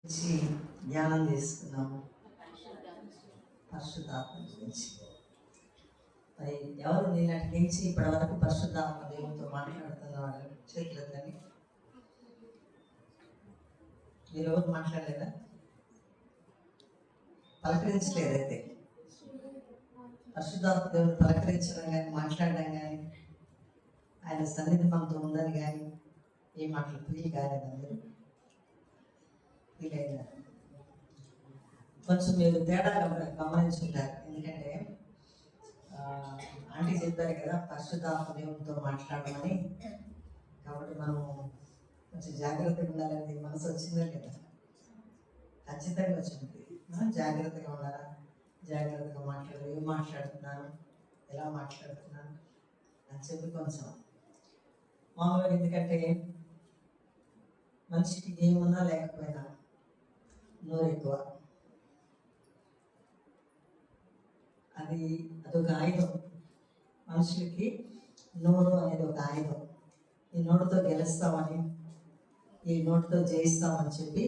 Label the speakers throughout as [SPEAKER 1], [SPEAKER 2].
[SPEAKER 1] గురించి ధ్యానం చేసుకున్నాము. పరిశుద్ధాత్మ గురించి మరి ఎవరు నిన్నటి నుంచి ఇప్పటి వరకు పరిశుద్ధాత్మ దేవునితో మాట్లాడుతున్న వాళ్ళు చేతులతోని మీరు ఎవరు మాట్లాడలేదా? పలకరించలేదైతే పరిశుద్ధాత్మ దేవుని పలకరించడం కానీ మాట్లాడడం కానీ ఆయన సన్నిధి మనతో ఉందని కానీ ఏ మాటలు ఫీల్ కాలేదు. అందరూ ఫీల్ అయినారు. కొంచెం మీరు తేడా గమనించుంటారు. ఎందుకంటే ఆంటీ చెప్పారు కదా పరిశుద్ధాత్మ దేవునితో మాట్లాడమని. కాబట్టి మనం కొంచెం జాగ్రత్తగా ఉండాలని మనసు వచ్చిందా లేదా? ఖచ్చితంగా వచ్చింది. జాగ్రత్తగా ఉండాలా, జాగ్రత్తగా మాట్లాడాలి, ఏం మాట్లాడుతున్నాను, ఎలా మాట్లాడుతున్నాను అని చెప్పి కొంచెం మామూలుగా. ఎందుకంటే మనిషికి ఏమున్నా లేకపోయినా నోరు ఎక్కువ. అదొక ఆయుధం. మనుషులకి నోరు అనేది ఒక ఆయుధం. ఈ నోటితో గెలుస్తామని, ఈ నోటితో జయిస్తామని చెప్పి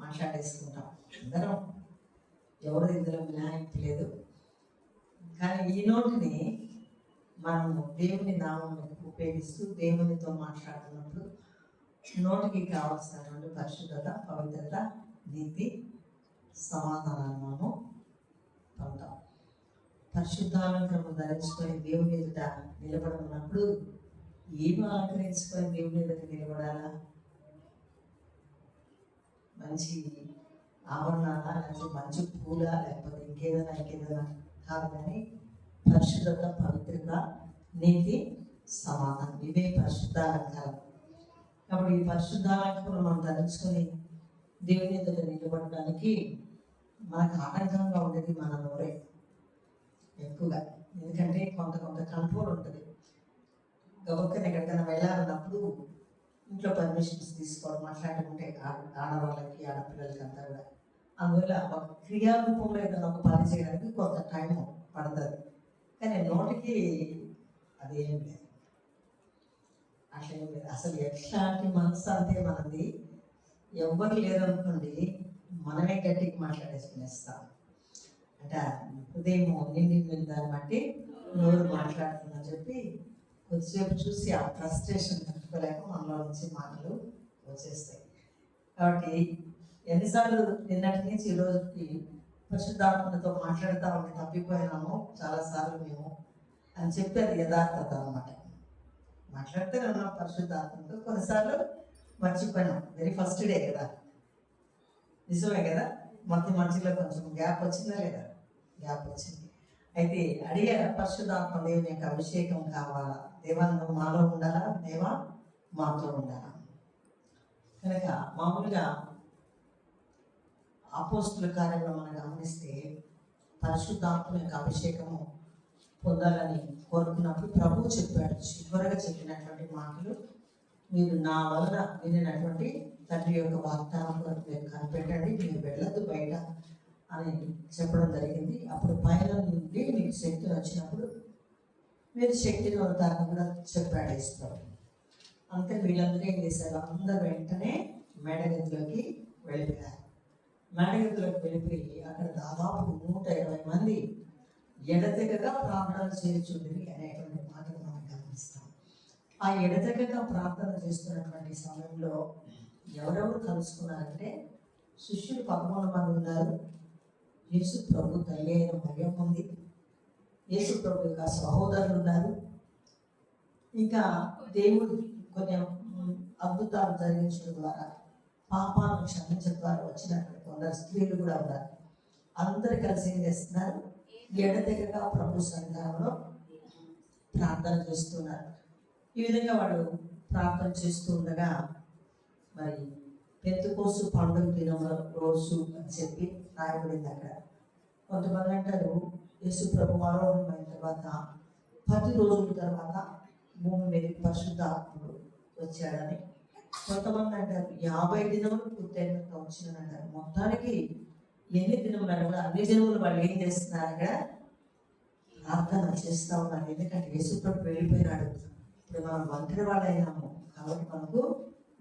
[SPEAKER 1] మాట్లాడేసుకుంటాం అందరం. ఎవరు ఇందులో వినాయకుడు లేదు. కానీ ఈ నోటిని మనము దేవుని నామం ఉపయోగిస్తూ దేవునితో మాట్లాడుతున్నప్పుడు నోటికి కావాల్సినటువంటి పరిశుద్ధత, పవిత్రత, నీతి, సమాధానాన్ని మనము పొందాం. పరిశుద్ధాలంకరము ధరించుకొని దేవుని ఎదుట నిలబడుతున్నప్పుడు ఏమి అలంకరించుకొని దేవుని ఎదుట నిలబడాలా? మంచి ఆభరణాలా, లేకపోతే మంచి పూల, లేకపోతే ఇంకేదైనా కాదు. కానీ పరిశుద్ధత, పవిత్రత, నీతి, సమాధానం, ఇవే పరిశుద్ధాలంకారం. కాబట్టి ఈ పరిశుద్ధాలంకారం మనం ధరించుకొని దేవుని ఎదుట నిలబడడానికి మనకు ఆటంకంగా ఉండేది మన నోరే ఎక్కువగా. ఎందుకంటే కొంత కంట్రోల్ ఉంటుంది. గబక్కన ఎక్కడికైనా వెళ్ళాలన్నప్పుడు ఇంట్లో పర్మిషన్స్ తీసుకోవడం, మాట్లాడుకుంటే ఆడవాళ్ళకి, ఆడపిల్లలకి అంతా కూడా. అందువల్ల ఒక క్రియారూపంలో ఏదైనా ఒక పని చేయడానికి కొంత టైం పడుతుంది. కానీ నోటికి అదేం లేదు, అట్లేం లేదు. అసలు ఎట్లాంటి మనసు అంటే మనది ఎవ్వరు లేరనుకోండి, మనమే గట్టికి మాట్లాడేసుకునేస్తాం. అంటే హృదయం నిండి దాన్ని బట్టి నోరు మాట్లాడుతుందని చెప్పి కొద్దిసేపు చూసి ఆ ఫ్రస్ట్రేషన్ తట్టుకోలేక మనలో నుంచి మాటలు వచ్చేస్తాయి. కాబట్టి ఎన్నిసార్లు నిన్నటి నుంచి ఈ రోజుకి పరిశుద్ధాత్మతో మాట్లాడుతూ ఉంటే తప్పిపోయినాము చాలాసార్లు మేము అని చెప్పి అది యథార్థత అనమాట. మాట్లాడితేనే ఉన్నాం పరిశుద్ధాత్మతో, కొన్నిసార్లు మర్చిపోయినాం. వెరీ ఫస్ట్ డే కదా, నిజమే కదా. మధ్యలో కొంచెం గ్యాప్ వచ్చిందా లేదా? గ్యాప్ వచ్చింది. అయితే అడిగారా పరిశుద్ధాత్మ దేవుని యొక్క అభిషేకం కావాలా? దేవా నువ్వు మాలో ఉండాలా, దేవా మాతో ఉండాలా? కనుక మామూలుగా అపోస్తుల కార్యంలో మనం గమనిస్తే పరిశుద్ధాత్మ యొక్క అభిషేకము పొందాలని కోరుకున్నప్పుడు ప్రభువు చెప్పాడు, చివరగా చెప్పినటువంటి మాటలు, మీరు నా వలన వినినటువంటి తండ్రి యొక్క వాగ్దానం మీరు కనిపెట్టండి, మీరు వెళ్ళదు బయట అని చెప్పడం జరిగింది. అప్పుడు పైన నుండి మీకు శక్తిని వచ్చినప్పుడు మీరు శక్తిని అవుతారని కూడా చెప్పాడు ఇస్తారు. అంతే వీళ్ళందరూ ఏం చేశారు? అందరూ వెంటనే మేడగదిలోకి వెళ్ళిపోయారు. మేడగదిలోకి వెళ్ళిపోయి అక్కడ దాదాపు 120 మంది ఎడతెగగా ప్రార్థన చేయుచుండిరి అనేటువంటి మాటలు మనం గమనిస్తాం. ఆ ఎడతెగగా ప్రార్థన చేస్తున్నటువంటి సమయంలో ఎవరెవరు కలుసుకున్నారంటే శిష్యులు 11 మంది ఉన్నారు. యేసు ప్రభు తల్లి అయిన మరియమ్మ ఉంది, యేసు ప్రభు యొక్క సహోదరులు ఉన్నారు, ఇంకా దేవుడు కొన్ని అద్భుతాలు జరిగించడం ద్వారా పాపాలను క్షమించడం ద్వారా వచ్చినటువంటి కొందరు స్త్రీలు కూడా ఉన్నారు. అందరు కలిసి ఏం చేస్తున్నారు? ఎడతెగగా ప్రభు సన్నిధానంలో ప్రార్థన చేస్తున్నారు. ఈ విధంగా వాడు ప్రార్థన చేస్తూ ఉండగా మరి పెంతెకోస్తు పండుగ దినం రోజు అని చెప్పి రాయబడింది అక్కడ. కొంతమంది అంటారు యేసు ప్రభు ఆరోహణమైన తర్వాత 10 రోజుల తర్వాత భూమి మీద పరిశుద్ధాత్ముడు వచ్చాడని. కొంతమంది అంటారు 50 దినములు పూర్తయినంత వచ్చిందని అంటారు. మొత్తానికి ఎన్ని దినములు అంటే అన్ని దినములు వాళ్ళు ఏం చేస్తున్నారు? అక్కడ ప్రార్థన చేస్తూ ఉన్నారు. ఎందుకంటే యేసు ప్రభు వెళ్ళిపోయినాడు. ఇప్పుడు మనం ఒంటరి వాళ్ళైనాము కాబట్టి మనకు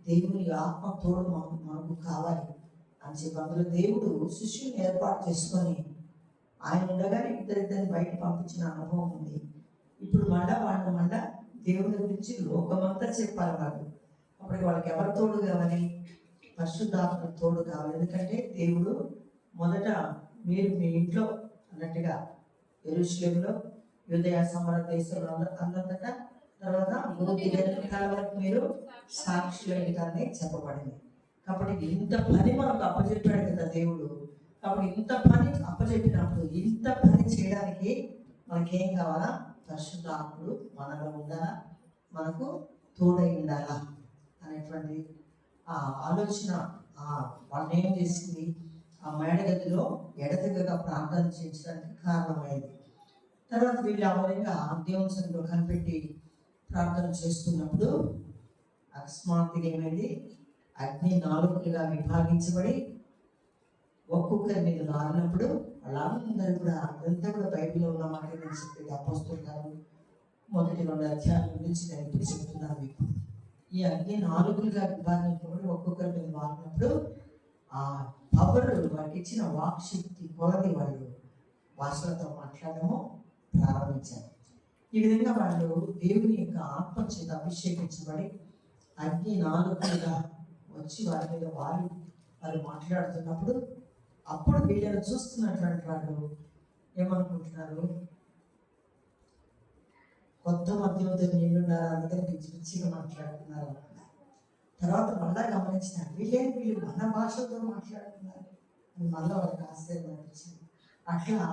[SPEAKER 1] దేవుని ఆత్మ తోడు మనకు కావాలి. అని చెప్పి అందులో దేవుడు శిష్యుని ఏర్పాటు చేసుకొని ఆయన ఉండగానే ఇద్దరిద్దరిని బయట పంపించిన అనుభవం ఉంది. ఇప్పుడు మళ్ళా దేవుని గురించి లోకమంతా చెప్పాలి వాళ్ళు. అప్పటికి వాళ్ళకి ఎవరు తోడు కావాలి? పరిశుద్ధాత్మ తోడు కావాలి. ఎందుకంటే దేవుడు మొదట మీరు మీ ఇంట్లో అన్నట్టుగా యెరూషలేములో యూదయ సమర దేశంలో అన్నంతటా తర్వాత కాలం వరకు మీరు సాక్షులుగానే చెప్పబడింది. కాబట్టి ఇంత పని మనకు అప్పచెప్పాడు కదా దేవుడు. కాబట్టి ఇంత పని అప్పచెప్పినప్పుడు ఇంత పని చేయడానికి మనకేం కావాలా? పరిశుద్ధాత్ముడు మనలో ఉండాలా, మనకు తోడై ఉండాలా అనేటువంటి ఆ ఆలోచన వాళ్ళు ఏం చేసింది? ఆ మేడగదిలో ఎడతెగగా ప్రార్థన చేయించడానికి కారణమైంది. తర్వాత వీళ్ళు అవలంగా దేవుని సన్నిధిలో కనిపెట్టి ప్రార్థన చేస్తున్నప్పుడు అకస్మాత్తుగా ఏమైంది? అగ్ని 4 విభాగించబడి ఒక్కొక్కరి మీద మారినప్పుడు వాళ్ళందరూ కూడా అదంతా కూడా బైబిల్లో ఉన్న మాట నేను చెప్పేది అపోస్తులు మొదటి 2 అధ్యాయాల గురించి నేను ఇప్పుడు చెప్తున్నాను మీకు. ఈ అగ్ని 4 విభాగించబడి ఒక్కొక్కరి మీద మారినప్పుడు ఆ పవర్ వాళ్ళకి ఇచ్చిన వాక్శక్తి కొలది వాళ్ళు భాషలతో మాట్లాడము ప్రారంభించారు. ఈ విధంగా వాళ్ళు దేవుని యొక్క ఆత్మ చేత అభిషేకించబడి అగ్ని 4 వచ్చి వారి మీద వాళ్ళు మాట్లాడుతున్నప్పుడు అప్పుడు వీళ్ళని చూస్తున్నటువంటి వాళ్ళు ఏమనుకుంటున్నారు? కొత్త మద్యంతో నిండున్నారు, అందుకని పిచ్చి పిచ్చిగా మాట్లాడుతున్నారు అనుకున్నారు. తర్వాత మళ్ళా గమనించిన వీళ్ళు మన భాషతో మాట్లాడుతున్నారు అని మళ్ళీ వాళ్ళకి ఆశ్చర్యం అనిపించింది. అట్లా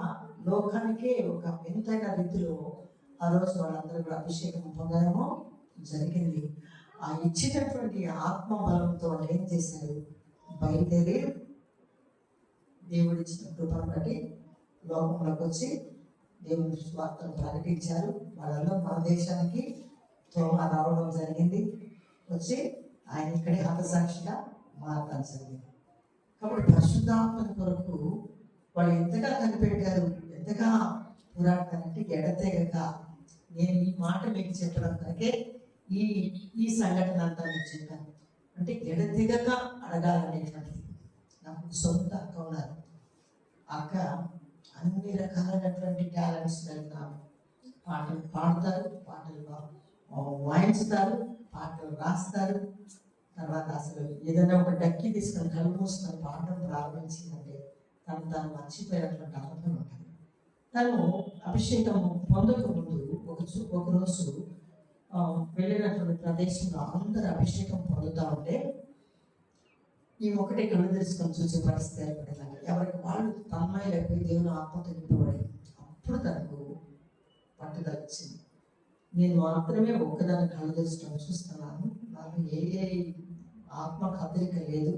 [SPEAKER 1] లోకానికే ఒక వింతైన రీతిలో ఆ రోజు వాళ్ళందరూ కూడా అభిషేకం పొందడము జరిగింది. ఆ ఇచ్చినటువంటి ఆత్మ బలంతో వాళ్ళు ఏం చేశారు? బయలుదేరి దేవుడిచ్చిన కృపను బట్టి లోకంలోకి వచ్చి దేవుని స్వార్థను ప్రకటించారు. వాళ్ళలో మన దేశానికి తోమా రావడం జరిగింది. వచ్చి ఆయన ఇక్కడే హతసాక్షిగా మారడం జరిగింది. కాబట్టి పరిశుద్ధాత్మ కొరకు వాళ్ళు ఎంతగా కనిపెట్టారు, ఎంతగా పోరాడతారంటే ఎడతెగక. నేను ఈ మాట మీకు చెప్పడం కనుకే ఈ సంఘటన అంతా మీకు చెప్పాను. అంటే ఎడతెగక అడగాలనేటువంటిది. నాకు సొంత అక్క ఉన్నారు. అక్క అన్ని రకాలైనటువంటి టాలెంట్స్ కలిగిన పాటలు పాడతారు, పాటలు వాయించుతారు, పాటలు రాస్తారు. తర్వాత అసలు ఏదైనా ఒక డక్కి తీసుకొని కళ్ళు మూసుకొని పాడడం ప్రారంభించిందంటే తాను మర్చిపోయినటువంటి అనుభవం ఉంటుంది. తను అభిషేకం పొందక ముందు ఒకరోజు వెళ్ళినటువంటి ప్రదేశంలో అందరూ అభిషేకం పొందుతూ ఉంటే ఈ ఒకటే కళ్ళు తెలుసుకొని చూసే పరిస్థితి ఏర్పడిందండి. ఎవరికి వాళ్ళు తన్మయమైపోయి దేవుని ఆత్మతో నింపబడి అప్పుడు తనకు పట్టుదల వచ్చింది. నేను మాత్రమే ఒక్కదాన్ని కళ్ళు తెలుసుకొని చూస్తున్నాను, నాకు ఏ ఆత్మ కదలిక లేదు,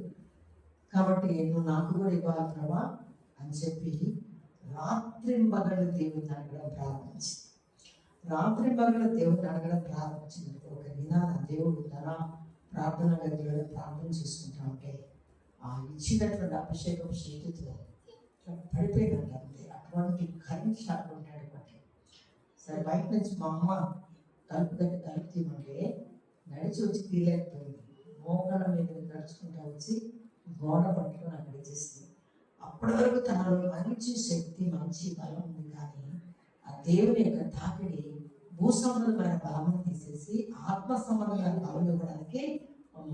[SPEAKER 1] కాబట్టి నువ్వు నాకు కూడా ఇవ్వాలి ప్రభా అని చెప్పి రాత్రింబగళ్ళు దేవుని అడగడం ప్రారంభించింది. రాత్రింబగళ్ళు దేవుని అడగడం ప్రారంభించినప్పుడు ఒక దినాన దేవుడు తన ప్రార్థన గదిలో ప్రార్థన చేసుకుంటా ఉంటే ఆ ఇచ్చినటువంటి అభిషేకం శక్తితో పడిపోయినట్టు అంతే. అటువంటి కరెంట్ షాక్ ఉంటాడు బట్టి సరే బయట నుంచి మా అమ్మ తలుపు దగ్గర తలుపు తీయమంటే నడిచి వచ్చి తీయలేకపోయింది. మోకాళ్ళ మీద నడుచుకుంటూ వచ్చి గోడ పట్టుకొని అక్కడ చేస్తుంది. అప్పటి వరకు తనలో మంచి శక్తి, మంచి బలం ఉంది. కానీ ఆ దేవుని యొక్క తాకిడి భూసంబంధమైన బలమును తీసేసి ఆత్మ సంబంధమైన బలం ఇవ్వడానికి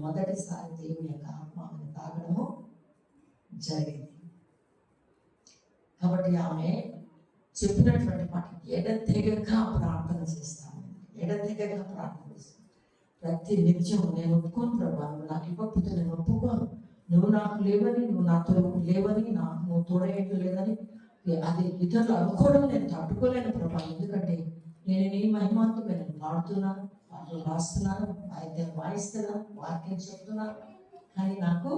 [SPEAKER 1] మొదటిసారి దేవుని యొక్క ఆత్మను తాగడము జరిగింది. కాబట్టి ఆమె చెప్పినటువంటి మాట ఎడతెగక ప్రార్థన చేస్తాను, ఎడతెగక ప్రార్థన చేస్తాను. ప్రతి నిత్యం నేను ఒప్పుకోను ప్రభా, నువ్వు నాకు ఇవ్వకపోతే నేను ఒప్పుకోను, నువ్వు నాకు లేవని, నువ్వు నాతో లేవని, నువ్వు తోడేయటం లేదని అది ఇతరులు అనుకోవడం నేను తట్టుకోలేను ప్రభా. ఎందుకంటే నేను నీ మహిమాతో నేను పాడుతున్నాను, పాటలు రాస్తున్నాను, అయితే వాయిస్తున్నాను, వాక్యం చెప్తున్నాను. కానీ నాకు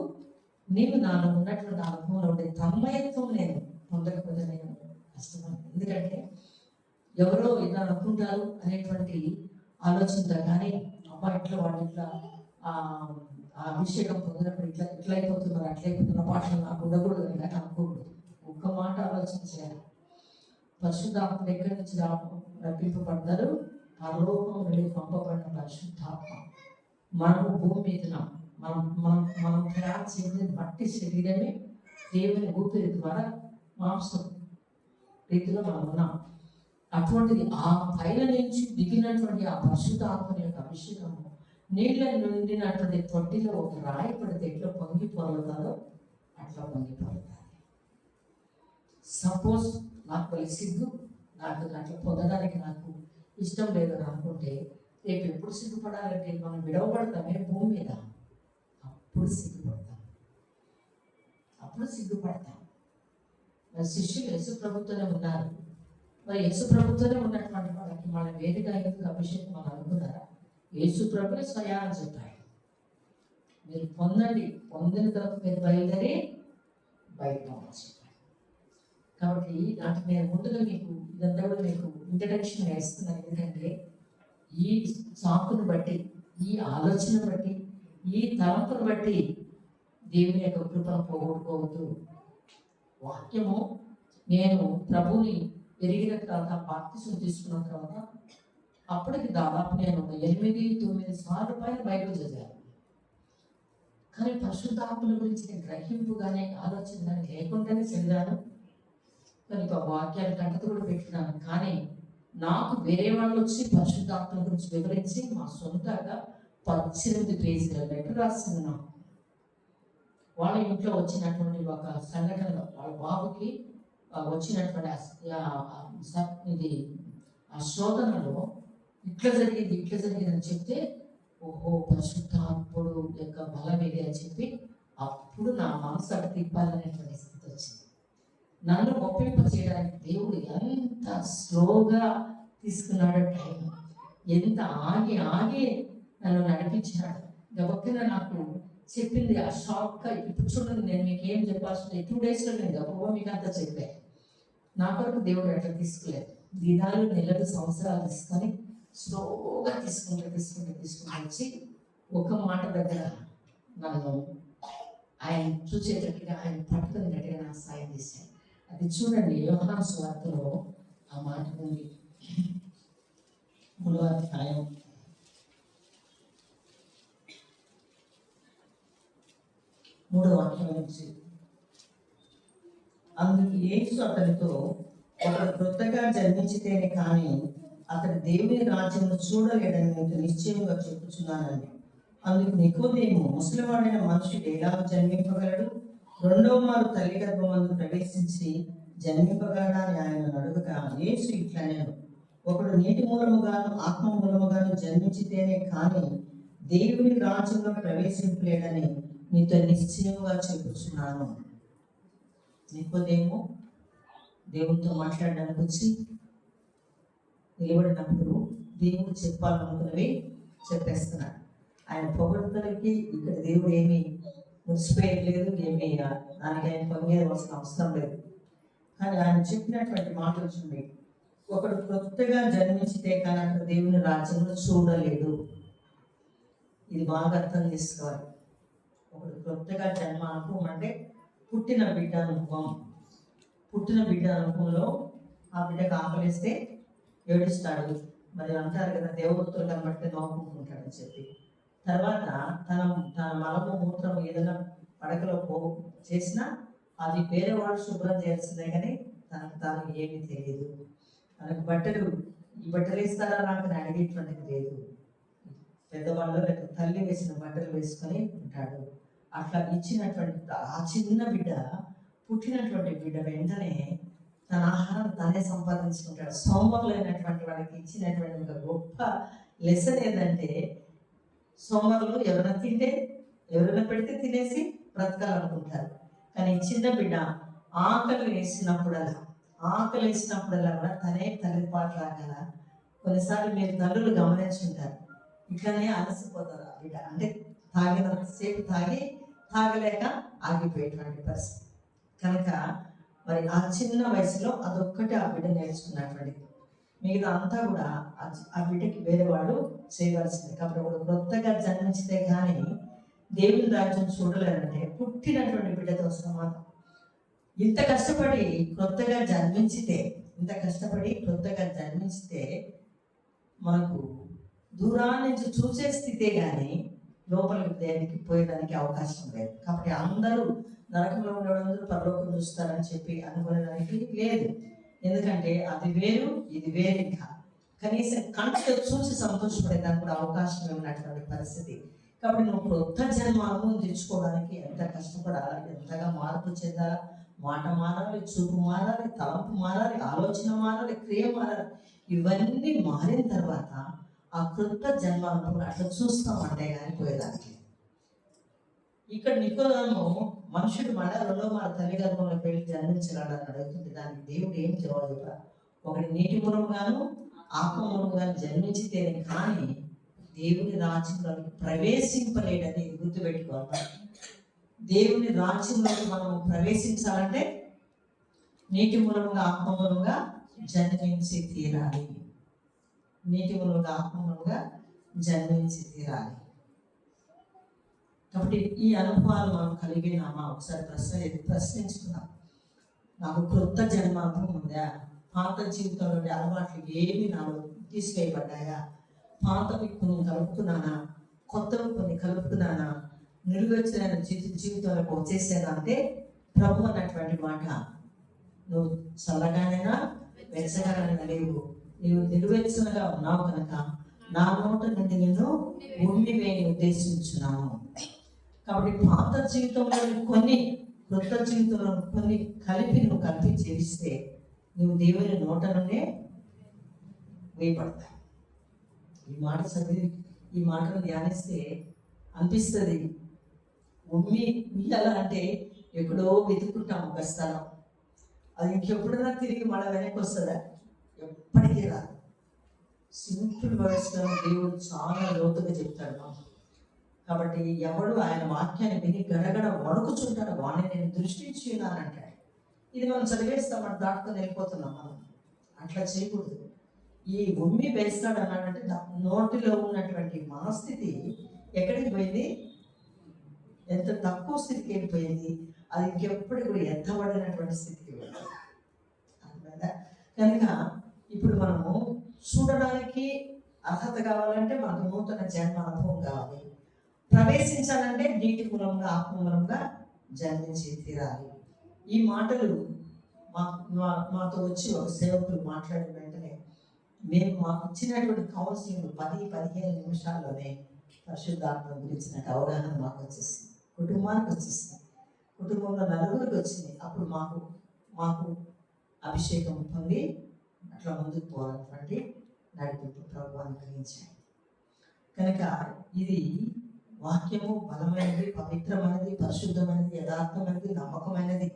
[SPEAKER 1] నీవు నాలో ఉన్నటువంటి అనుభవంలో ఉండే తన్మయత్వం నేను పొందకపోతే నేను కష్టమని. ఎందుకంటే ఎవరో ఇలా అనుకుంటారు అనేటువంటి ఆలోచనతో, కానీ అబ్బా ఇట్లా వాళ్ళు ఇట్లా ఆ అభిషేకం పొందినప్పుడు ఇట్లా అయిపోతున్నారు, అట్లయిపోతున్న పాటలు నాకు ఉండకూడదు అని కానీ అనుకోకూడదు. ఒక్క మాట ఆలోచన చేయాలి. పరిశుద్ధాత్మ ఎక్కడి నుంచి రప్పింపబడ్డారు? పరలోకం నుండి పంపబడిన పరిశుద్ధాత్మ మనము భూమి మీద మనం తయారు చేయని మట్టి శరీరమే దేవుని ఊపిరి ద్వారా మాంసం రీతిలో మనం ఉన్నాం. అటువంటిది ఆ పైన నుంచి దిగినటువంటి ఆ పరిశుద్ధ ఆత్మ యొక్క అభిషేకము నీళ్ళ నిండినటువంటి తొట్టిలో ఒక రాయి పడితే ఎట్లా పొంగి పొరలుతారో అట్లా పొంగి పొరలుతారు. సపోజ్ నాకు సిగ్గు, నాకు అట్లా పొందడానికి నాకు ఇష్టం లేదు అనుకుంటే రేపు ఎప్పుడు సిగ్గుపడాలంటే మనం విడవబడతామే భూమి మీద, అప్పుడు సిగ్గుపడతాం. మరి శిష్యులు యేసు ప్రభుత్వనే ఉన్నారు. మరి యేసు ప్రభుత్వనే ఉన్నటువంటి వాళ్ళకి మన వేదిక ఎందుకు అభిషేకం అని అనుకున్నారా? యేసు ప్రభుత్వ స్వయాన్ని చెప్పాడు, మీరు పొందండి, పొందిన తర్వాత మీరు బయలుదేరి బయట చెప్పాడు. కాబట్టి నాకు నేను ముందుగా మీకు ఇదంతా కూడా మీకు ఇంట్రడక్షన్ వేస్తున్నాను. ఎందుకంటే ఈ సాకును బట్టి, ఈ ఆలోచన బట్టి, ఈ తలంపును బట్టి దేవుని యొక్క కృపను పోగొట్టుకోవద్దు. వాక్యము నేను ప్రభుని పెరిగిన తర్వాత బాప్తిసం తీసుకున్న తర్వాత అప్పటికి దాదాపు నేను 8-9 సార్లు పైన బైబిల్ చదివాను. కానీ పరిశుద్ధాత్మల గురించి నేను గ్రహింపు కానీ ఆలోచన కానీ లేకుండానే చదివాను. కనుక వాక్యాలు కంటతో కూడా పెట్టినాను. కానీ నాకు వేరే వాళ్ళు వచ్చి పరిశుద్ధాత్మల గురించి వివరించి మా సొంతగా 18 పేజీల లెటర్ రాసింది. నాకు వాళ్ళ ఇంట్లో వచ్చినటువంటి ఒక సంఘటనలో వాళ్ళ బాబుకి వచ్చినటువంటి ఇది ఆ శోధనలో ఇట్లా జరిగింది అని చెప్తే, ఓహో పరిశుద్ధాత్ముడు యొక్క బలం ఇది అని చెప్పి అప్పుడు నా మనసు అటు తిప్పాలనేటువంటి స్థితి వచ్చింది. నన్ను ఒప్పింప చేయడానికి దేవుడు ఎంత స్లోగా తీసుకున్నాడో టైం, ఎంత ఆగి నన్ను నడిపించాడు. గబక్కన నాకు చెప్పింది ఆ షాక్గా. ఇప్పుడు చూడండి, నేను మీకు ఏం చెప్పాల్సింది 2 daysలో నేను గబగబా మీకు అంతా చెప్పాను. నా కొరకు దేవుడు అట్లా తీసుకోలేదు, దినాలు నెలలు సంవత్సరాలు తీసుకొని స్లోగా తీసుకుంటూ వచ్చి ఒక మాట దగ్గర నన్ను ఆయన చూసేటట్టుగా, ఆయన పట్టుకునేటట్టుగా నాకు సాయం చేశాను. అది చూడండి, యోహాను సువార్తలో ఆ మాట ఉంది. 3వ అధ్యాయం 3వ వాక్యం నుంచి, అందుకు యేసు అతనితో, ఒకడు క్రొత్తగా జన్మించితేనే కానీ అతడు దేవుని రాజ్యమును చూడలేడని నీకు నిశ్చయంగా చెప్పుచున్నానని. అందుకు నికోదేము, ముసలివాడైన మనుషుడు ఎలా జన్మింపగలడు? 2వ మారు తల్లి గర్భమందు ప్రవేశించి జన్మింపగలడా అని ఆయన అడుగగా యేసు ఇట్లనేను, ఒకడు నీటి మూలముగాను ఆత్మ మూలముగాను జన్మించితేనే కానీ దేవుని రాజ్యంలో ప్రవేశింపలేడని నీతో నిశ్చయంగా చెప్పుచున్నాను. నికోదేము దేవునితో మాట్లాడడానికి వచ్చి నిలబడినప్పుడు దేవుడు చెప్పాలనుకున్నవి చెప్పేస్తున్నాడు. ఆయన పొగడ్తలకి ఇక్కడ దేవుడు ఏమీ మురిసిపోయలేదు, ఏమీ దానికి ఆయన పొంగేవలసిన అవసరం లేదు. కానీ ఆయన చెప్పినటువంటి మాటలు చూడండి, ఒకడు కొత్తగా జన్మించితే కానీ అక్కడ దేవుని రాజ్యంలో చూడలేడు. ఇది బాగా అర్థం చేసుకోవాలి. ఒకడు కొత్తగా జన్మ అనుభవం అంటే పుట్టిన బిడ్డ అనుభవంలో ఆ బిడ్డకు ఆకలిస్తే ఏడుస్తాడు. మరి అంటారు కదా, దేవదూతలు కనబడితే నవ్వుకుంటుంటాడని చెప్పి. తర్వాత తన మలము మూత్రం ఏదైనా పడకలో చేసినా అది వేరే వాళ్ళు శుభ్రం చేయాల్సిందే, కానీ తనకు ఏమీ తెలియదు. తనకు ఈ బట్టలు ఇస్తారా నాకు అడిగేటువంటిది లేదు. పెద్దవాళ్ళు లేక తల్లి వేసిన బట్టలు వేసుకొని ఉంటాడు. అట్లా ఇచ్చినటువంటి ఆ చిన్న బిడ్డ, పుట్టినటువంటి బిడ్డ వెంటనే తన ఆహారం తానే సంపాదించుకుంటాడు. సోమరులైనటువంటి వాడికి ఇచ్చినటువంటి ఒక గొప్ప లెసన్ ఏంటంటే, సోమరులు ఎవరైనా పెడితే తినేసి బ్రతకాలనుకుంటారు. కానీ చిన్న బిడ్డ ఆకలి వేసినప్పుడల్లా కూడా తనే తల్లిపాటు రాగల. కొన్నిసార్లు మీరు తల్లులు గమనించుంటారు, ఇట్లనే అలసిపోతారు. ఆ బిడ్డ అంటే తాగినంతసేపు తాగలేక ఆగిపోయేటువంటి పరిస్థితి. కనుక మరి ఆ చిన్న వయసులో అదొక్కటి ఆ బిడ్డ నేర్చుకున్నటువంటి, మిగతా అంతా కూడా ఆ బిడ్డకి వేరే వాడు చేయవలసింది. కాబట్టి ఒకడు కొత్తగా జన్మించితే కానీ దేవుని రాజ్యం చూడలేరంటే పుట్టినటువంటి బిడ్డతో సమానం. ఇంత కష్టపడి కొత్తగా జన్మించితే మనకు దూరాన్ని నుంచి చూసే స్థితే కానీ లోపలికి దేనికి పోయేదానికి అవకాశం లేదు. కాబట్టి అందరూ నరకంలో ఉండేవాళ్ళందరూ పరలోకం చూస్తారని చెప్పి అనుకునేదానికి లేదు. ఎందుకంటే అది వేరు, ఇది వేరు. ఇంకా కనీసం కంటితో చూసి సంతోషపడేదానికి కూడా అవకాశం ఉన్నటువంటి పరిస్థితి. కాబట్టి నువ్వు కొత్త జన్మ అనుభవం తెచ్చుకోవడానికి ఎంత కష్టపడాలి, ఎంతగా మార్పు చెందాలి, మాట మారాలి, చూపు మారాలి, తలంపు మారాలి, ఆలోచన మారాలి, క్రియ మారాలి. ఇవన్నీ మారిన తర్వాత ఆ కొత్త జన్మ అనుభవం అట్లా చూస్తామంటే కానీ పోయేదానికి. ఇక్కడ నికోదేము మనుషుడు మళ్ళా రెండో మాట తల్లి గర్భంలోకి వెళ్ళి జన్మించగలడని అడుగుతుంది. దానికి దేవుడు ఏం జవాబు చెప్పారు? ఒకటి నీటి మూలముగాను ఆత్మ మూలముగాను జన్మించితేనే కానీ దేవుని రాజ్యంలోకి ప్రవేశింపలేడని గుర్తుపెట్టుకోవాలి. దేవుని రాజ్యంలోకి మనం ప్రవేశించాలంటే నీటి మూలముగా ఆత్మ మూలముగా జన్మించి తీరాలి. నీటి మూలముగా ఆత్మ మూలముగా జన్మించి తీరాలి. కాబట్టి ఈ అనుభవాలు మనం కలిగినామా ఒకసారి ప్రశ్నించుకున్నాం. నాకు కొత్త జన్మ అనుభవం ఉందా? పాత జీవితంలో అలవాట్లు ఏమి నాలో తీసివేయబడ్డాయా? పాతవి కొన్ని కలుపుకున్నానా, కొత్తవి కొన్ని కలుపుకున్నానా, నిలువెచ్చని జీవితంలోకి వచ్చేసానా అంటే ప్రభు అన్నటువంటి మాట, నువ్వు చల్లగానైనా వెచ్చగానైనా లేవు, నీవు నిలువెచ్చనగా ఉన్నావు కనుక నా నోట నుండి నేను ఉమ్మి వేని ఉద్దేశించున్నాను. కాబట్టి పాత జీవితంలో కొన్ని, కొత్త జీవితంలో కొన్ని కలిపి నువ్వు కలిపి చేస్తే నువ్వు దేవుని నోట నుండే వేయబడతావు. ఈ మాట చదివి ఈ మాటను ధ్యానిస్తే అనిపిస్తుంది, ఉయ్యాల అంటే ఎక్కడో వెతుక్కుంటాం ఒక స్థలం, అది ఇంకెప్పుడైనా తిరిగి మళ్ళీ వెనక్కి వస్తుందా? ఎప్పటికీ రాదు. సింపుల్ వర్డ్స్లో దేవుడు చాలా లోతుగా చెప్తాడు మాకు. కాబట్టి ఎవడు ఆయన వాక్యాన్ని విని గడగడ వణుకుచుంటాడు వాడిని నేను దృష్టించి ఉన్నానంటాడు. ఇది మనం చదివేస్తాం, మనం దాటుకొని వెళ్ళిపోతున్నాం. మనం అట్లా చేయకూడదు. ఈ ఉమ్మి వేస్తాడు అన్నాడంటే నోటిలో ఉన్నటువంటి మనస్థితి ఎక్కడికి పోయింది? ఎంత తక్కువ స్థితికి వెళ్ళిపోయింది. అది ఇంకెప్పుడు కూడా ఎత్తబడినటువంటి స్థితికి వెళ్ళింది. అర్థమైందా? కనుక ఇప్పుడు మనము చూడడానికి అర్హత కావాలంటే మనకు నూతన జన్మ అనుభవం కావాలి. ప్రవేశించాలంటే నీటి మూలంగా ఆత్మ మూలంగా జన్మించి తీరాలి. ఈ మాటలు మాతో వచ్చి ఒక సేవకులు మాట్లాడిన వెంటనే మేము మాకు ఇచ్చినటువంటి కౌన్సిలింగ్ 10-15 నిమిషాల్లోనే పరిశుద్ధాత్మ గురించిన అవగాహన మాకు వచ్చేసింది, కుటుంబానికి వచ్చేసింది, కుటుంబంలో నలుగురికి వచ్చింది. అప్పుడు మాకు అభిషేకం పొంది అట్లా ముందుకు పోవాలన్నటువంటి నడిపింపు ప్రభు అనుగ్రహించాయి. కనుక ఇది వాక్యము బలమైనది, పవిత్రమైనది, పరిశుద్ధమైనది, యథార్థమైనది, నమ్మకమైనది.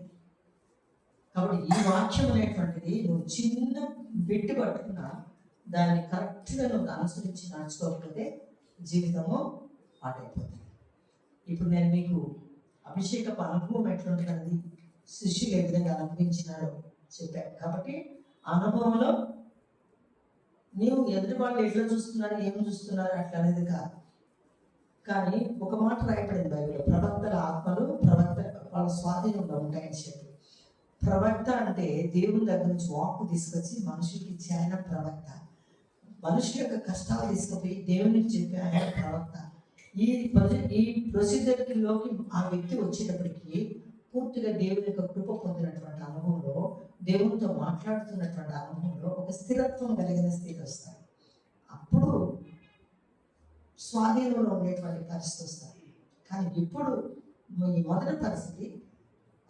[SPEAKER 1] కాబట్టి ఈ వాక్యం అనేటువంటిది నువ్వు చిన్న బిట్టు పట్టుకున్నా దాన్ని కరెక్ట్గా నువ్వు అనుసరించి నడుచుకోకపోతే జీవితము పాటైపోతుంది. ఇప్పుడు నేను మీకు అభిషేకపు అనుభవం ఎట్లుంటుంది, శిష్యులు ఏ విధంగా అనుభవించినారో చెప్పాను. కాబట్టి అనుభవంలో నీవు ఎదుటి వాళ్ళు ఎట్లా చూస్తున్నారు, ఏం చూస్తున్నారు అట్లా అనేది కాదు. కానీ ఒక మాట రాయబడింది బైబిల్లో, ప్రవక్తల ఆత్మలు ప్రవక్త వాళ్ళ స్వాధీనంలో ఉంటాయని చెప్పి. ప్రవక్త అంటే దేవుని దగ్గర నుంచి వాక్కు తీసుకొచ్చి మనుషులకి ఇచ్చే ఆయన ప్రవక్త. మనుషుల యొక్క కష్టాలు తీసుకుపోయి దేవునికి చెప్పే ఆయన ప్రవక్త. ఈ ప్రొసీజర్లోకి ఆ వ్యక్తి వచ్చేటప్పటికి పూర్తిగా దేవుని యొక్క కృప పొందినటువంటి అనుభవంలో, దేవునితో మాట్లాడుతున్నటువంటి అనుభవంలో ఒక స్థిరత్వం కలిగిన స్థితి వస్తాయి. అప్పుడు స్వాధీనంలో ఉండేటువంటి పరిస్థితి వస్తాయి. కానీ ఇప్పుడు ఈ మొదటి పరిస్థితి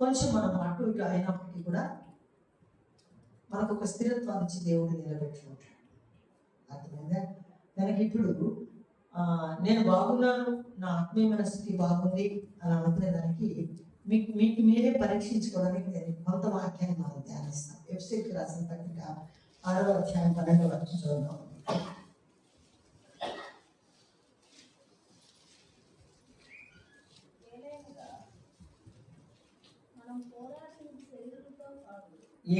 [SPEAKER 1] కొంచెం మనం అటు ఇటు అయినప్పటికీ కూడా మనకు ఒక స్థిరత్వాన్ని ఇచ్చి దేవుడు నిలబెట్టుకుంటాడు. అర్థమైందా? కనుక ఇప్పుడు నేను బాగున్నాను, నా ఆత్మీయమైన స్థితి బాగుంది అని అనుకునేదానికి మీకు మీరే పరీక్షించుకోవడానికి నేను కొంత వాక్యాన్ని మనం ధ్యానిస్తాం. ఎఫ్ఎస్సీకి రాసిన పత్రిక 6వ అధ్యాయం 12వ వచనం చూద్దాం.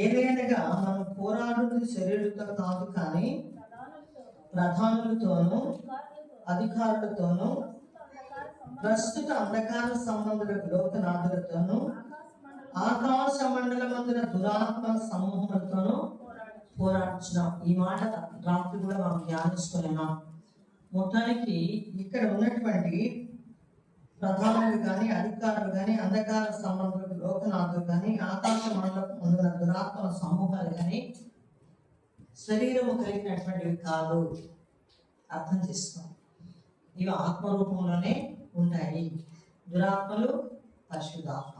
[SPEAKER 1] ఏదైనగా మనం పోరాడుతున్న శరీరులతో కాదు కానీ ప్రధానులతోనూ అధికారులతోనూ ప్రస్తుత అంధకార సంబంధులకు లోకనాథులతోనూ ఆకాశ మండలమందున దురాత్మ సమూహములతోనూ పోరాడుచున్నాం. ఈ మాట రాత్రి కూడా మనం ధ్యానించుకున్నాం. మొత్తానికి ఇక్కడ ఉన్నటువంటి ప్రధానులు కానీ, అధికారులు కానీ, అంధకార సంబంధులకు, లోకనాథులు కానీ, ఆకాశ మండలకు ఉన్న దురాత్మల సమూహాలు కానీ శరీరము కలిగినటువంటివి కాదు. అర్థం చేసుకోండి, ఇవి ఆత్మరూపంలోనే ఉంటాయి. దురాత్మలు, పరిశుద్ధాత్మ.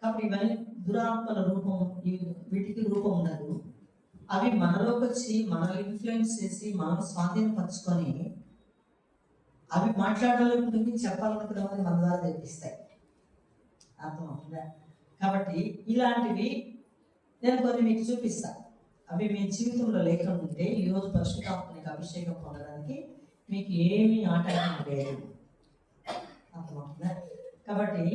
[SPEAKER 1] కాబట్టి ఇవన్నీ దురాత్మల రూపం, వీటికి రూపం ఉండదు. అవి మనలోకి వచ్చి మనల్ని ఇన్ఫ్లుయెన్స్ చేసి మనం స్వాధీనపరచుకొని అవి మాట్లాడాలనుకుంటుంది, చెప్పాలనుకున్నది మన ద్వారా తెప్పిస్తాయి. అర్థమవుతుందా? కాబట్టి ఇలాంటివి నేను కొన్ని మీకు చూపిస్తాను. అవి మీ జీవితంలో లేకుండా ఉంటే ఈరోజు పరిశుద్ధాత్మనికి అభిషేకం పొందడానికి మీకు ఏమీ ఆటంకం లేదు. అర్థమవుతుందా? కాబట్టి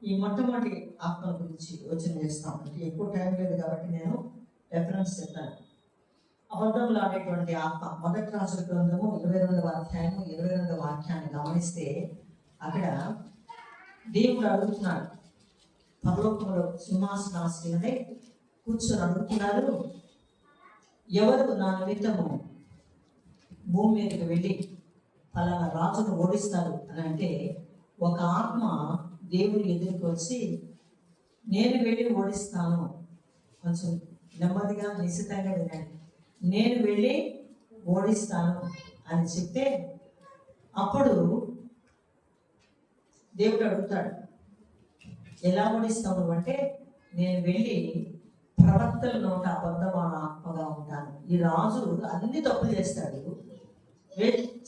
[SPEAKER 1] ఈ మొట్టమొదటి ఆత్మల గురించి యోచన చేస్తాం. ఎక్కువ టైం లేదు కాబట్టి నేను రెఫరెన్స్ చెప్తాను. అబద్ధంలో ఆడేటువంటి ఆత్మ. మొదటి రాజుల గ్రంథము 22వ అధ్యాయము 22వ వాక్యాన్ని గమనిస్తే అక్కడ దేవుడు అడుగుతున్నాడు, పరలోకంలో సింహాసనాసీనుడే కూర్చొని అడుగుతున్నారు, ఎవరు నా నిమిత్తము భూమి మీదకి వెళ్ళి పలానా రాజును ఓడిస్తారు అని అంటే, ఒక ఆత్మ దేవుని ఎదురుకు వచ్చి నేను వెళ్ళి ఓడిస్తాను. కొంచెం నెమ్మదిగా నిశ్చితంగా వినండి. నేను వెళ్ళి ఓడిస్తాను అని చెప్తే అప్పుడు దేవుడు అడుగుతాడు, ఎలా ఓడిస్తావు అంటే, నేను వెళ్ళి ప్రవక్తల నోట అబద్ధமான ఆత్మగా ఉంటాను. ఈ రాజు అన్ని తప్పులు చేస్తాడు,